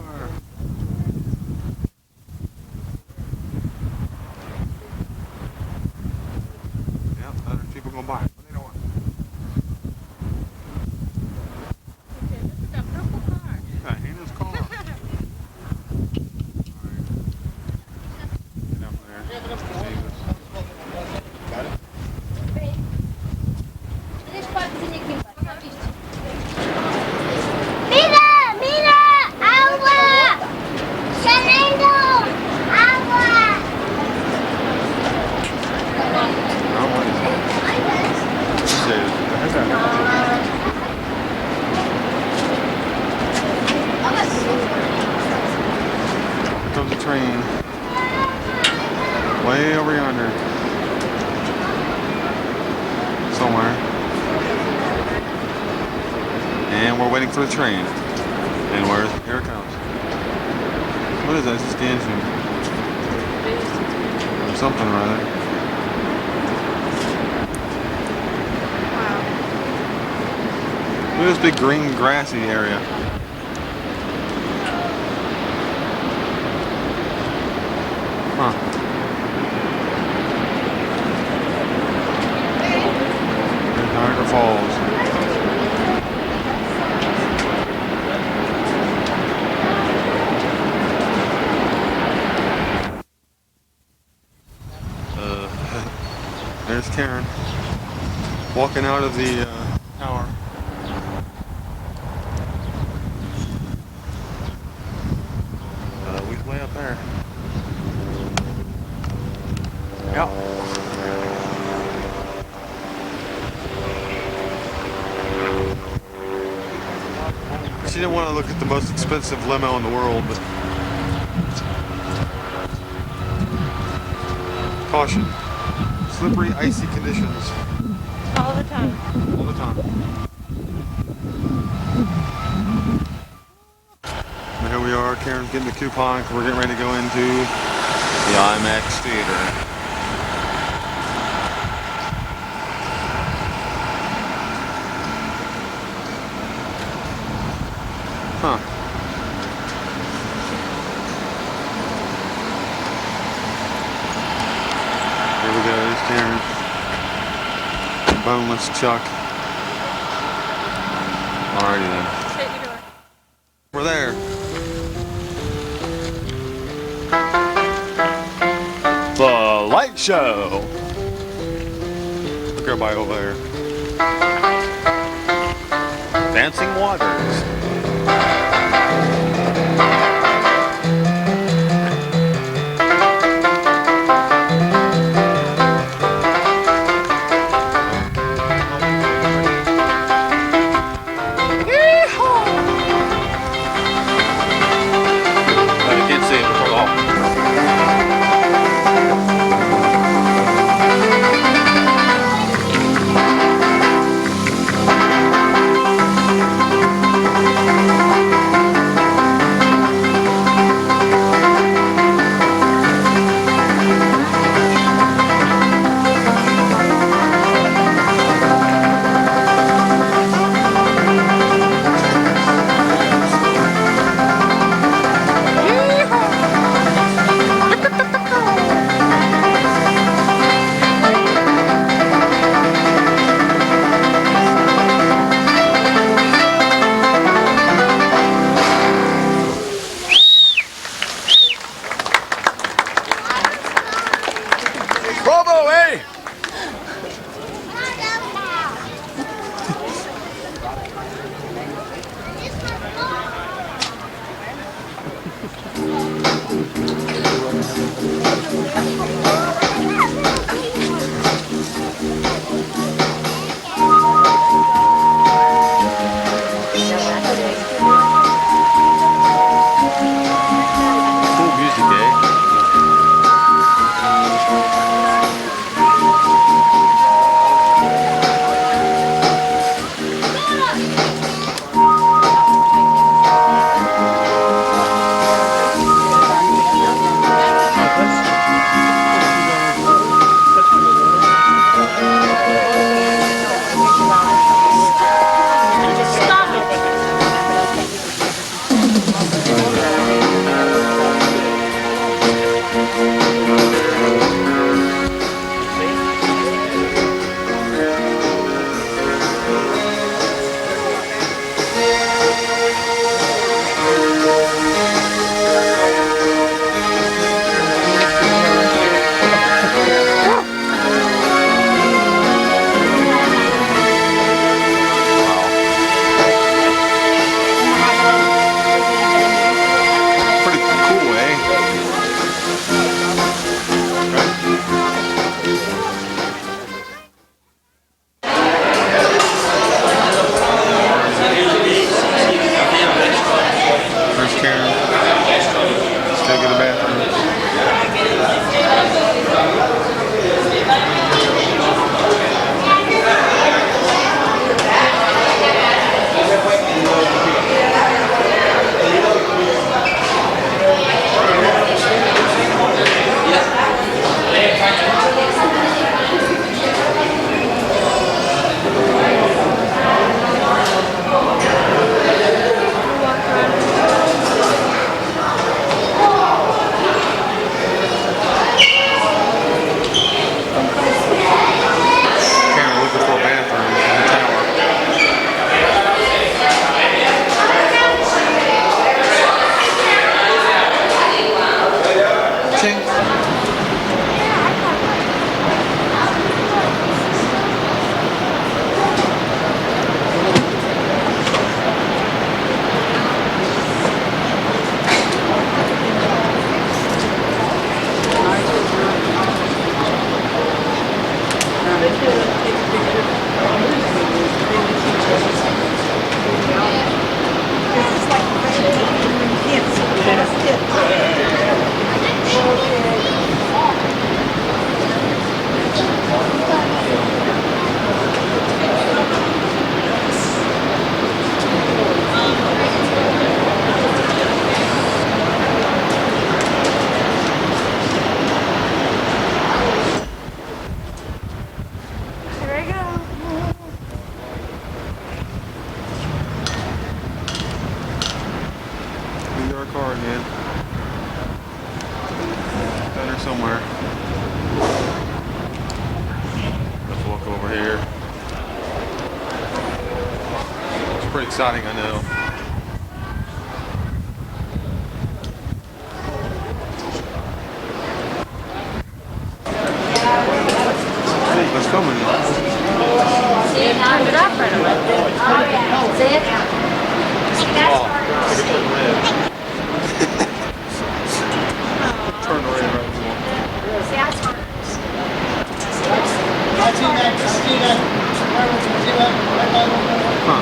Yep, other people gonna buy it. What do they want? Okay, Hannah's car. Alright. Get up there. Save us. Mira, mira, agua. Saliendo, agua. Oh, what is it? Save us. Here comes a train. Way over yonder. Somewhere. And we're waiting for the train. And here it comes. What is that? It's just dancing. Or something or other. Look at this big green grassy area. Huh. There's Niagara Falls. There's Karen walking out of the tower. We's way up there. Yep. She didn't want to look at the most expensive limo in the world, but caution. Slippery, icy conditions. All the time. All the time. And here we are, Karen's getting the coupon because we're getting ready to go into the IMAX theater. Huh. Here we go, there's Karen. Boneless Chuck. Alrighty then. We're there. The light show. Look everybody over there. Dancing waters. car again. Down there somewhere. Let's look over here. It's pretty exciting, I know. Let's film it. Turn it up right away. See it? Turn the radio right. See, that's hard. Huh.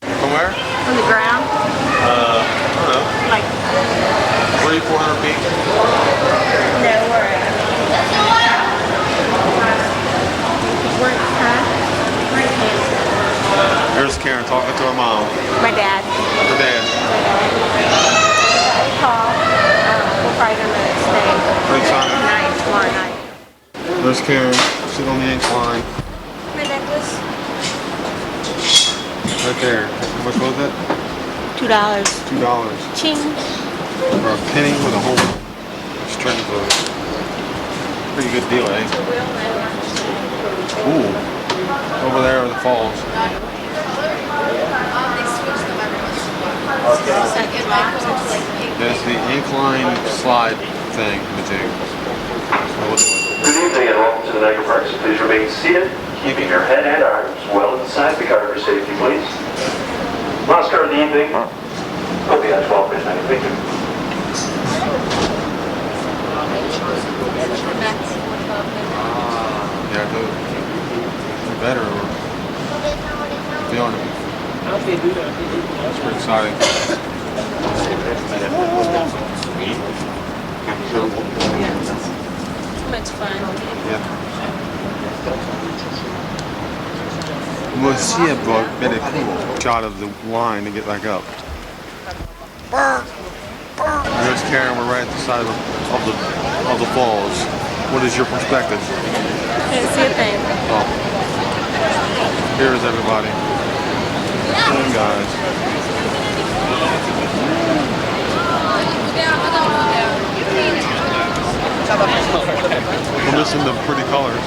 From where? On the ground? I don't know. Like, 300-400 feet. no, we're at. There's Karen talking to her mom. My dad. Her dad. Paul. We'll probably gonna stay Pretty exciting. tonight, tomorrow night. There's Karen sitting on the incline. My necklace. Right there. How much was that? $2. $2. Ching. For a penny with a whole string of those. Pretty good deal, eh? Ooh. Over there are the falls. That's the incline slide thing, the jig. Good evening and welcome to the Niagara Parks. Please remain seated, keeping your head and arms well inside the car for safety, please. Last car of the evening will be at 12:59. Thank you. Yeah, they're better or feeling it. That's pretty exciting. Much fun. Yeah. We'll see a better shot of the line to get back up. There's Karen, we're right at the side of the falls. What is your perspective? Can't see a thing. Oh. Here's everybody. Hey guys. We're missing the pretty colors.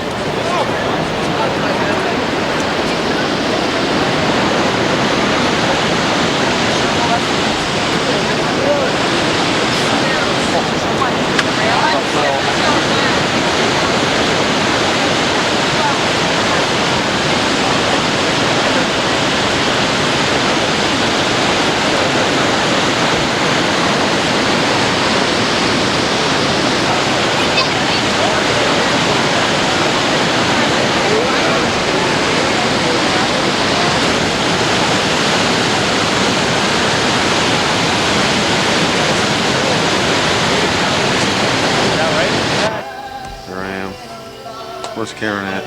Where's Karen at?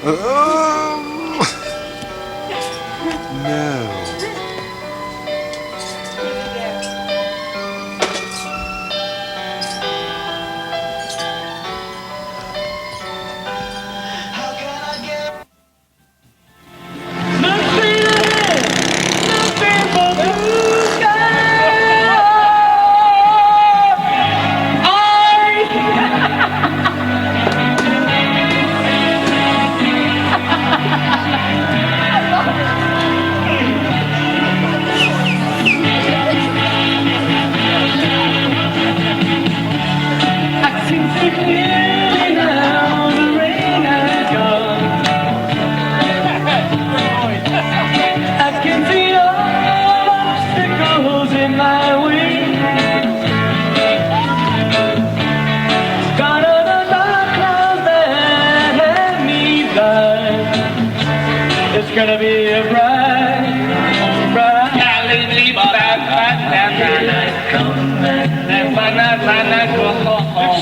Huh? No. It's gonna be a bright, bright.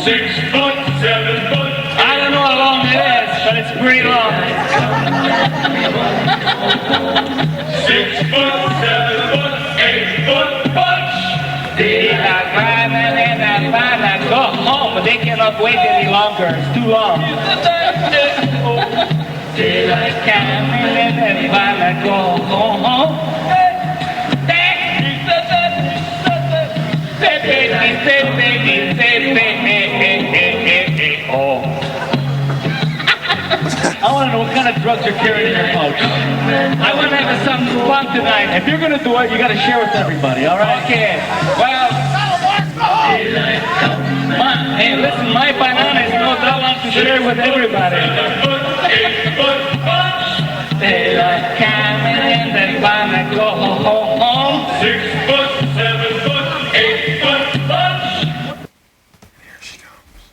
6 foot, 7 foot. I don't know how long it is, but it's pretty long. 6 foot, 7 foot, 8 foot punch. They are climbing and they're trying to go home, but they cannot wait any longer. It's too long. Daylight coming and everybody go home. Say baby, oh. I want to know what kind of drugs you're carrying in your pouch. I want to have something fun tonight. If you're going to do it, you got to share with everybody, all right? Okay. Well, hey, listen, my banana is no doubt want to share with everybody. Daylight coming and everybody go home. 6 foot, 7 foot, 8 foot bunch. Here she comes.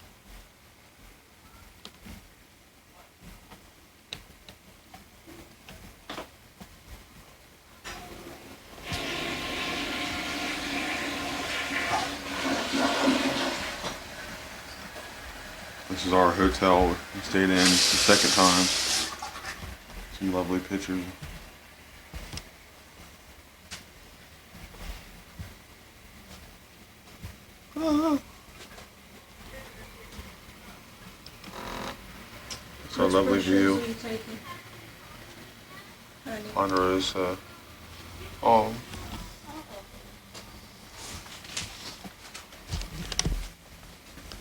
This is our hotel we stayed in the second time. Some lovely pictures. It's our lovely view. Ponderosa Falls.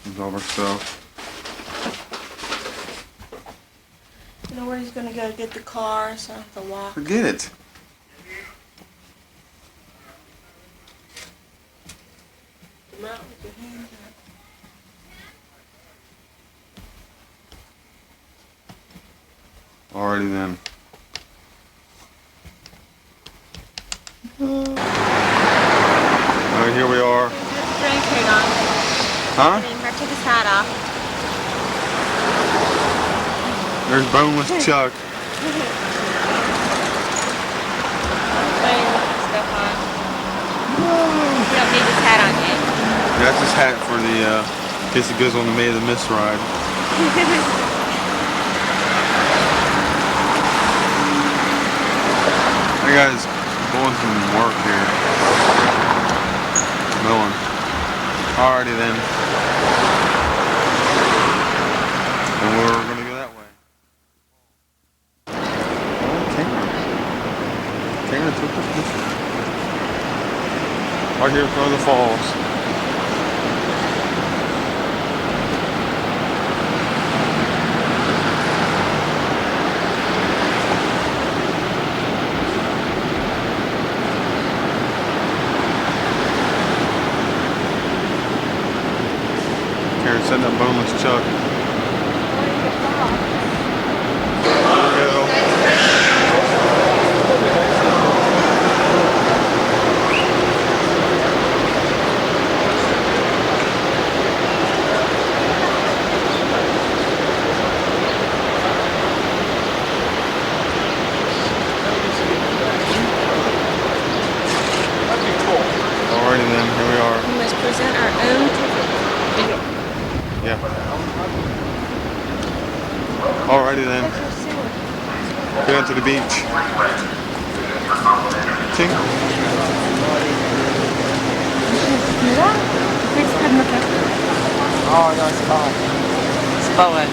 There's all our stuff. You know where he's gonna go get the car, so I have to walk. Forget it. Come out with your hands up. Alrighty then. Alright, here we are. Raincoat on. Huh? Remember, take his hat off. There's Boneless Chuck. Putting stuff on. You don't need his hat on yet. That's his hat for the, in case it goes on the May of the Mist ride. Hey guys, doing some work here. Mowing. Alrighty then. And we're gonna go that way. Tanner took the picture. Right here in front of the falls. Karen's setting up Boneless Chuck. There we go. Alrighty then, here we are. We must present our own ticket. Yeah. Alrighty then. Go down to the beach. Tink. Oh, no, it's fine. Spałem.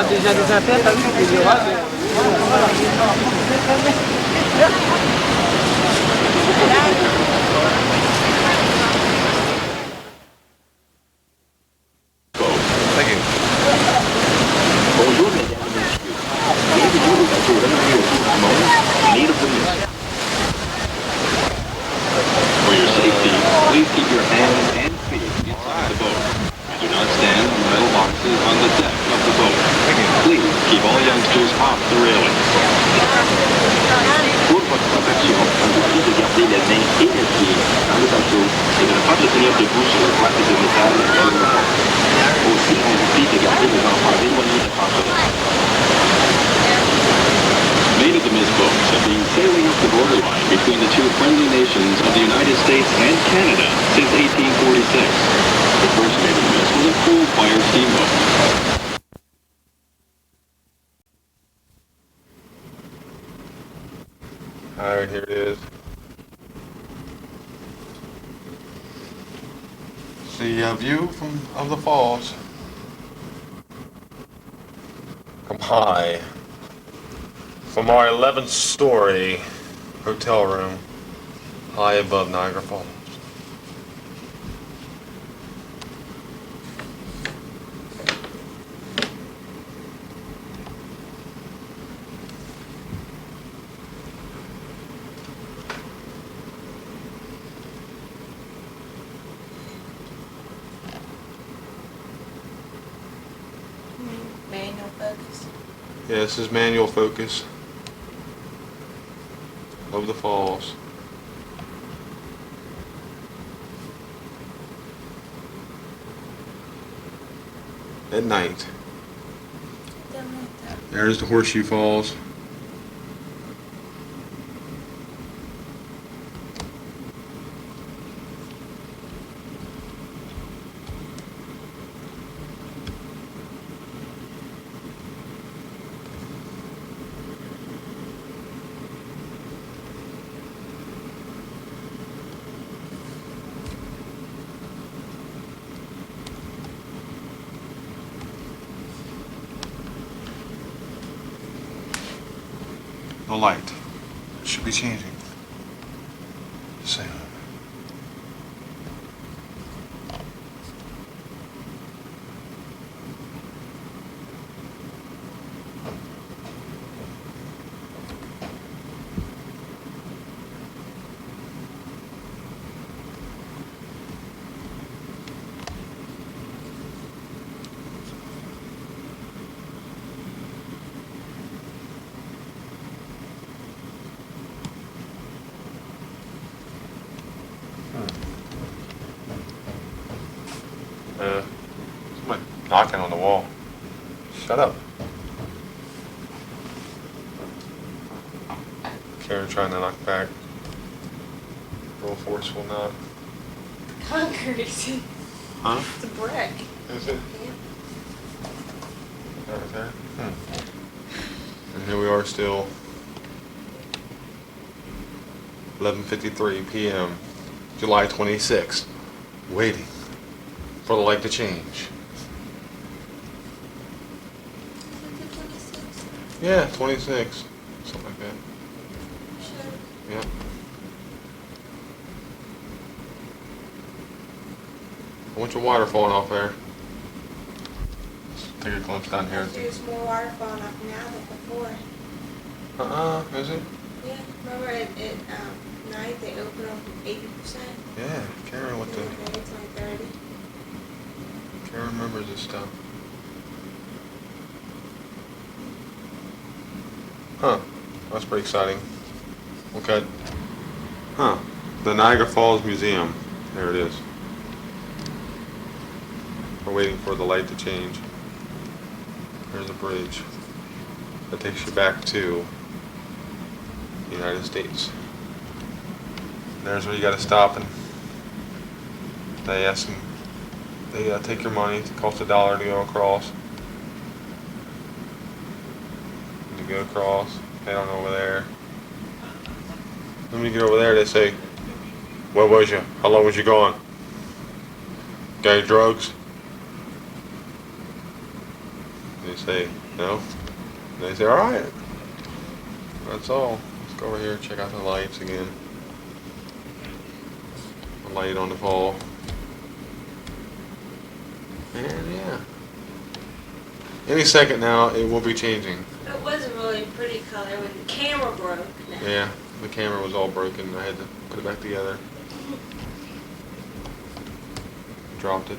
Déjà des appels, t'as vu que les Thank you. Bonjour, mesdames et messieurs. Bienvenue au bateau de l'avion Need of the Mist. For your safety, please keep your hands and feet inside the boat. Do not stand on metal boxes on the deck of the boat. Please keep all youngsters off the railing. Pour votre protection, on vous prie de garder les mains et les pieds dans le bateau et de ne pas les tenir debout sur le plaque de métal sur le bord. Aussi, on vous prie de garder les enfants éloignés des passagers. Made of the Mist boats have been sailing up the borderline between the two friendly nations of the United States and Canada since 1846. The first made of this was a coal-fired steamboat. Alright, here it is. The view of the falls. Come high from our 11th-story hotel room, high above Niagara Falls. Manual focus. Yeah, this is manual focus of the falls. At night. There's the Horseshoe Falls. The light should be changing. Soon. Somebody knocking on the wall. Shut up. Karen trying to knock back. Real forceful knock. Concrete. Huh? It's a brick. Is it? Yeah. Right there? And here we are still. 11:53 p.m. July 26th. Waiting for the light to change. Yeah, 26. Something like that. Sure. Yeah. A bunch of water falling off there. Let's take a glimpse down here. There's more water falling off now than before. Is it? Yeah, remember at night they open up 80%? Yeah, Karen with the... It's like 30. Karen remembers this stuff. Huh. That's pretty exciting. Okay. Huh. The Niagara Falls Museum. There it is. We're waiting for the light to change. There's a bridge that takes you back to the United States. There's where you gotta stop and they ask them, they take your money. It costs $1 to go across. You go across, head on over there. Then when you get over there, they say, "Where was you? How long was you gone? Got any drugs?" They say, "No." And they say, "All right. That's all. Let's go over here and check out the lights again." The light on the fall. And yeah. Any second now, it will be changing. It was a really pretty color when the camera broke. Now. Yeah, the camera was all broken. I had to put it back together. Dropped it.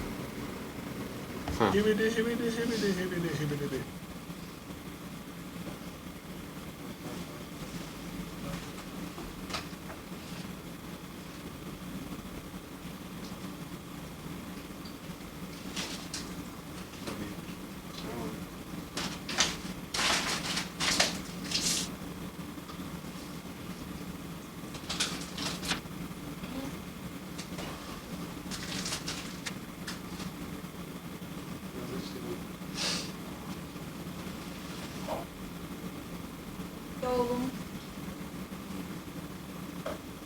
Huh.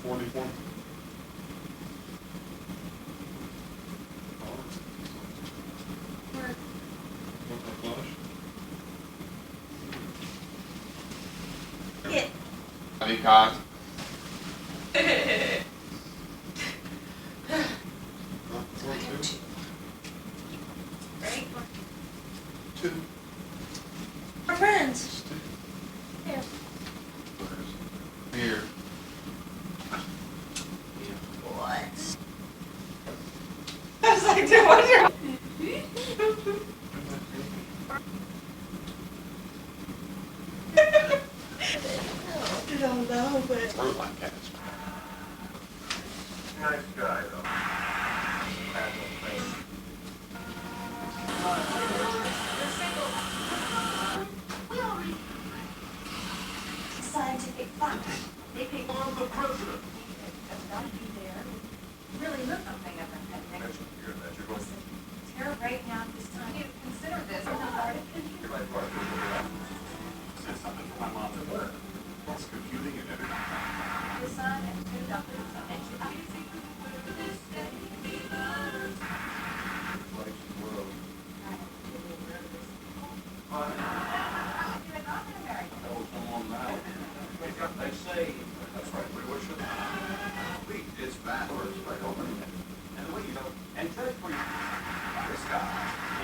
44. Where? Yeah. Any cars? Ready? Two. We're friends. Here. Here. What? I was like, dude, what's your... I don't know, but... Throat like cats. Nice guy, though. Scientific fact. They pick On the president. not be there. Really look something of it. You're going to Terror right now this time. You consider this. I'm not hard. say something for my mom to learn. It's computing and everything. The sun and two doctors. They say, that's right, we worship. Wheat is bad, or it's right over. And the way you know, and judge for you. This guy.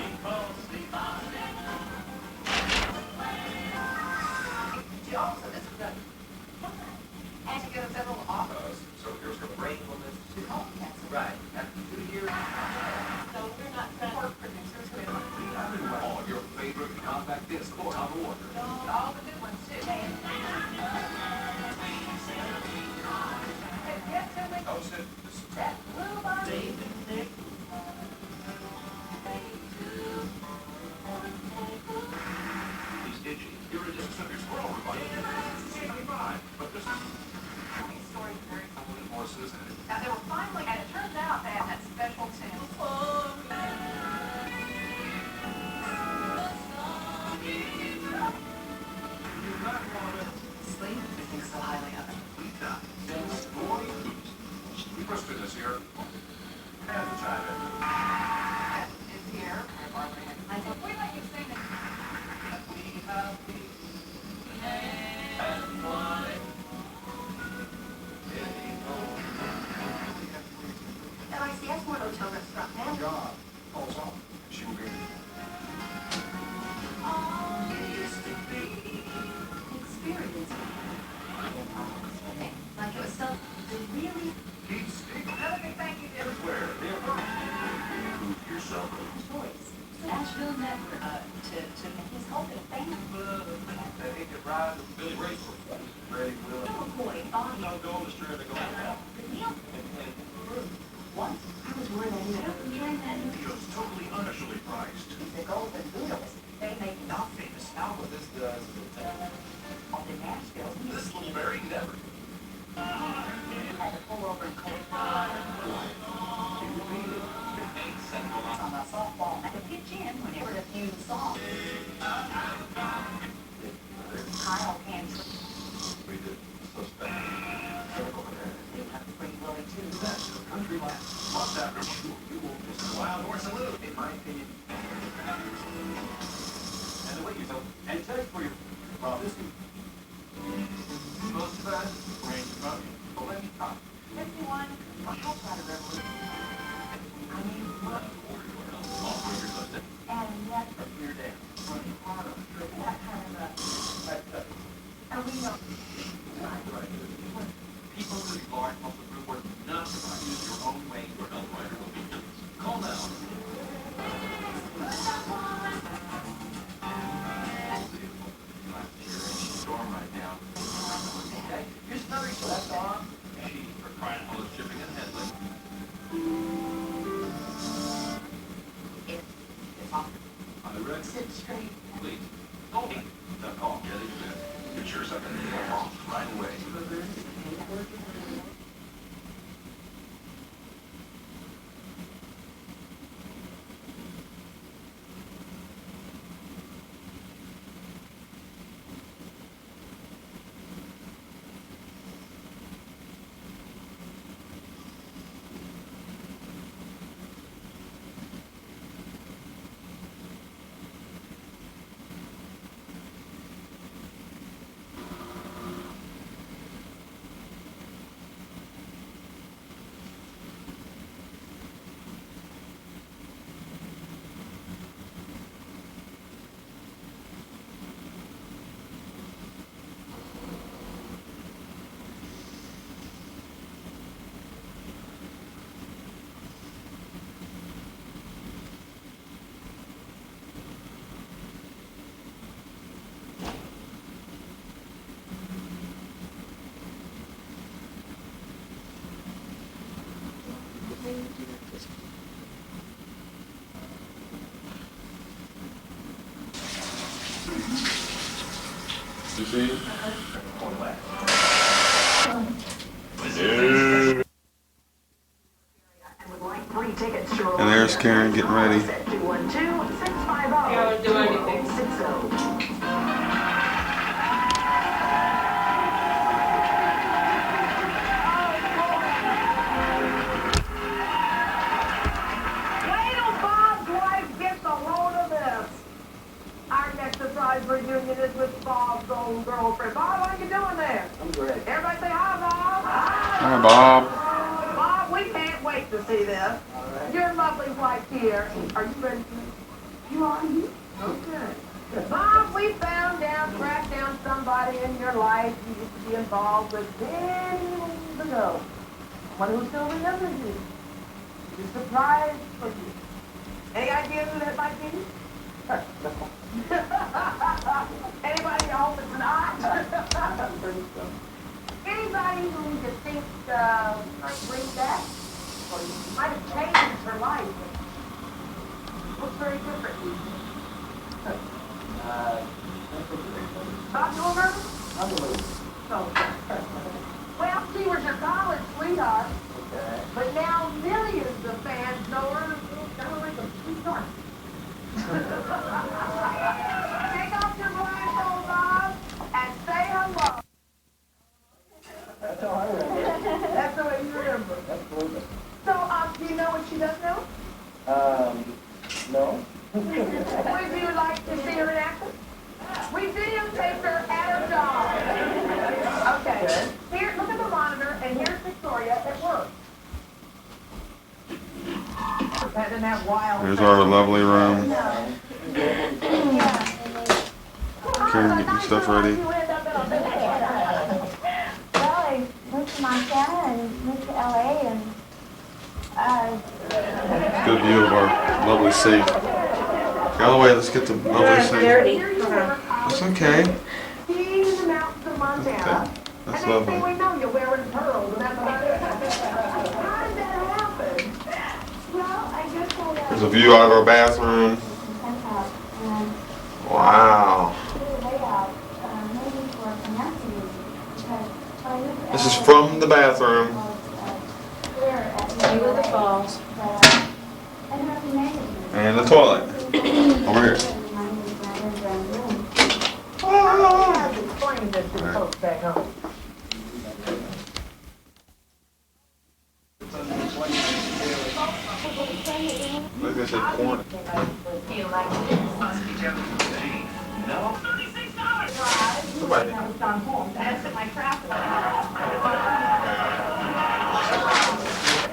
He calls me She also, this was done. And to go to federal office. So here's the break on this. Right. After 2 years. So we're not pork producers. We're All your favorite compact disc on order. all the good ones too. Oh, shit. That blue body. He's itchy. You're a Mississippi squirrel revival. 75. But this Story very horses and it. Now they were finally, and it turns out they had that special tune. You not want to Sleep? I think so highly of it. We must do this here. And the chime in. Is here. I said, we let you sing it. LICS One Hotel Restaurant now. God calls on. She will be. Experience. Like it was so really Keep speaking. another big thank you to Everywhere. The approach. Prove yourself. choice. Nashville Network to he's hoping famous That he could ride with Billy Ray for Ready, Will. boy on No goal is trying to go out. once I was worried I knew He was totally unofficially priced. the golden Buddhas. They make Not famous now, but this does. on the Nashville. This little Barry never. Had to pull over and cold on a softball. I could pitch in whenever a few songs. Kyle can We did. Suspect. Free Willie too. That's your country life. Months after you will miss a wild horse a little, in my opinion. And the way you go, and judge for your well, this is most of us range above you. But let me talk. 51. I have got a revolution. I mean, what? All for your list. And yet, From here down. running hard on that kind of a. And we know. Right. People who are large public group were not to use your own way for health rider will be done. Call now. Storm right now. Okay, here's another that's on. She for crying out loud, shipping and handling. It's off. On the red, Sit straight. please. Call me. Don't call. Yeah, they do that. Get sure something off right away. You see? And there's Karen getting ready. Yeah, do anything. Surprise reunion is with Bob's old girlfriend. Bob, what are you doing there? I'm great. Everybody say hi, Bob. Hi, Bob. Bob, we can't wait to see this. Right. Your lovely wife here. Are you ready for this? You are? Okay. Bob, we tracked down somebody in your life you used to be involved with many years ago. Someone who still remembers you. It's a surprise for you. Any idea who that might be? Anybody home it's not? Anybody who you think might bring back? Or might have changed her life? Looks very different. Bob, you remember? I believe. Well, she was your college sweetheart. Okay. But now millions of fans know her as kind of like a sweetheart. Take off your blindfold, Bob, and say hello. That's how I remember. That's the way you remember. Absolutely. So, do you know what she does now? No. Would you like to see her in action? We videotaped her at her job. Okay. Here, look at the monitor, and here's Victoria at work. That didn't have wild. Here's our lovely room. Karen getting stuff ready. Well, I went to Montana and moved to LA and Good view of our lovely sea. By the way, let's get the lovely sea. It's okay. Okay. That's lovely. There's a view out of our bathroom. Wow. This is from the bathroom. View of the falls. And the toilet. Over here. Maybe I said corn.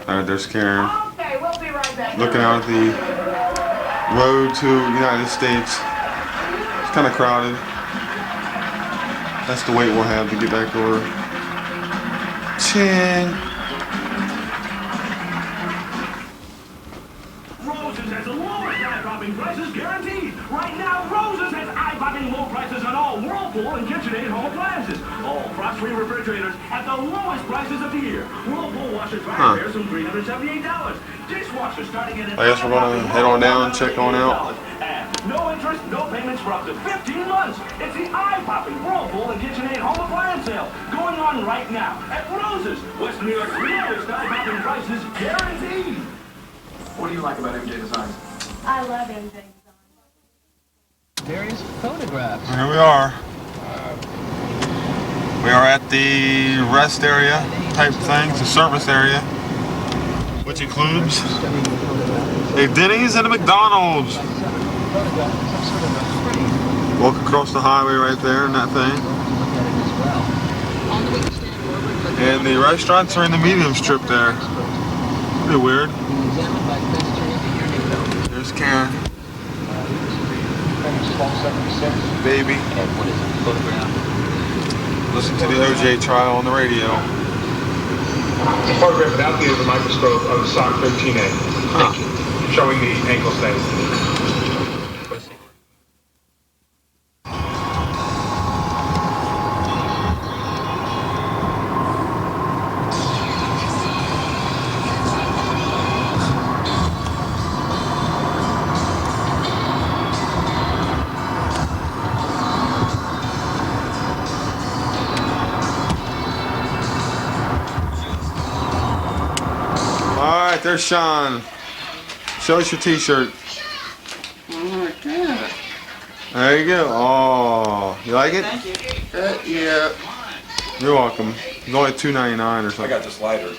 Alright, there's Karen. Looking out at the road to United States. It's kind of crowded. That's the wait we'll have to get back over. Chin. Roses has the lowest eye-popping prices guaranteed. Right now, Roses has eye-popping low prices on all Whirlpool and KitchenAid home appliances. All frost-free refrigerators at the lowest prices of the year. Whirlpool washer dryer bears from $378. Dishwasher starting at I guess we're gonna head on down and check on out. No interest, no payments for up to 15 months. It's the eye-popping Whirlpool and KitchenAid home appliance sale going on right now at Roses, West New York's lowest eye-popping prices guaranteed. What do you like about MJ Design? I love MJ Design. Various photographs. Here we are. We are at the rest area type thing, the service area, which includes a Denny's and a McDonald's. Walk across the highway right there in that thing. And the restaurants are in the medium strip there. Pretty weird. There's Karen. Baby. Listen to the OJ trial on the radio. Photograph without the laser microscope of sock 13A. Thank you. Showing the ankle stain. right, there's Sean. Show us your t-shirt. There you go. Oh, you like it? Thank you. Yeah. You're welcome. It's only $2.99 or something. I got this lighter.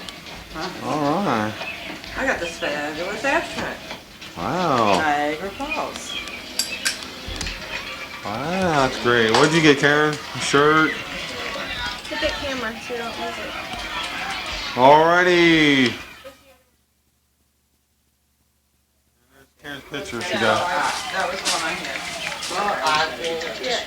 All right. I got this fabulous abstract. Wow. Niagara Falls. Wow, that's great. What did you get, Karen? A shirt? Hit that camera so you don't lose it. Alrighty. There's Karen's picture she got. That was one I had. Well, I did.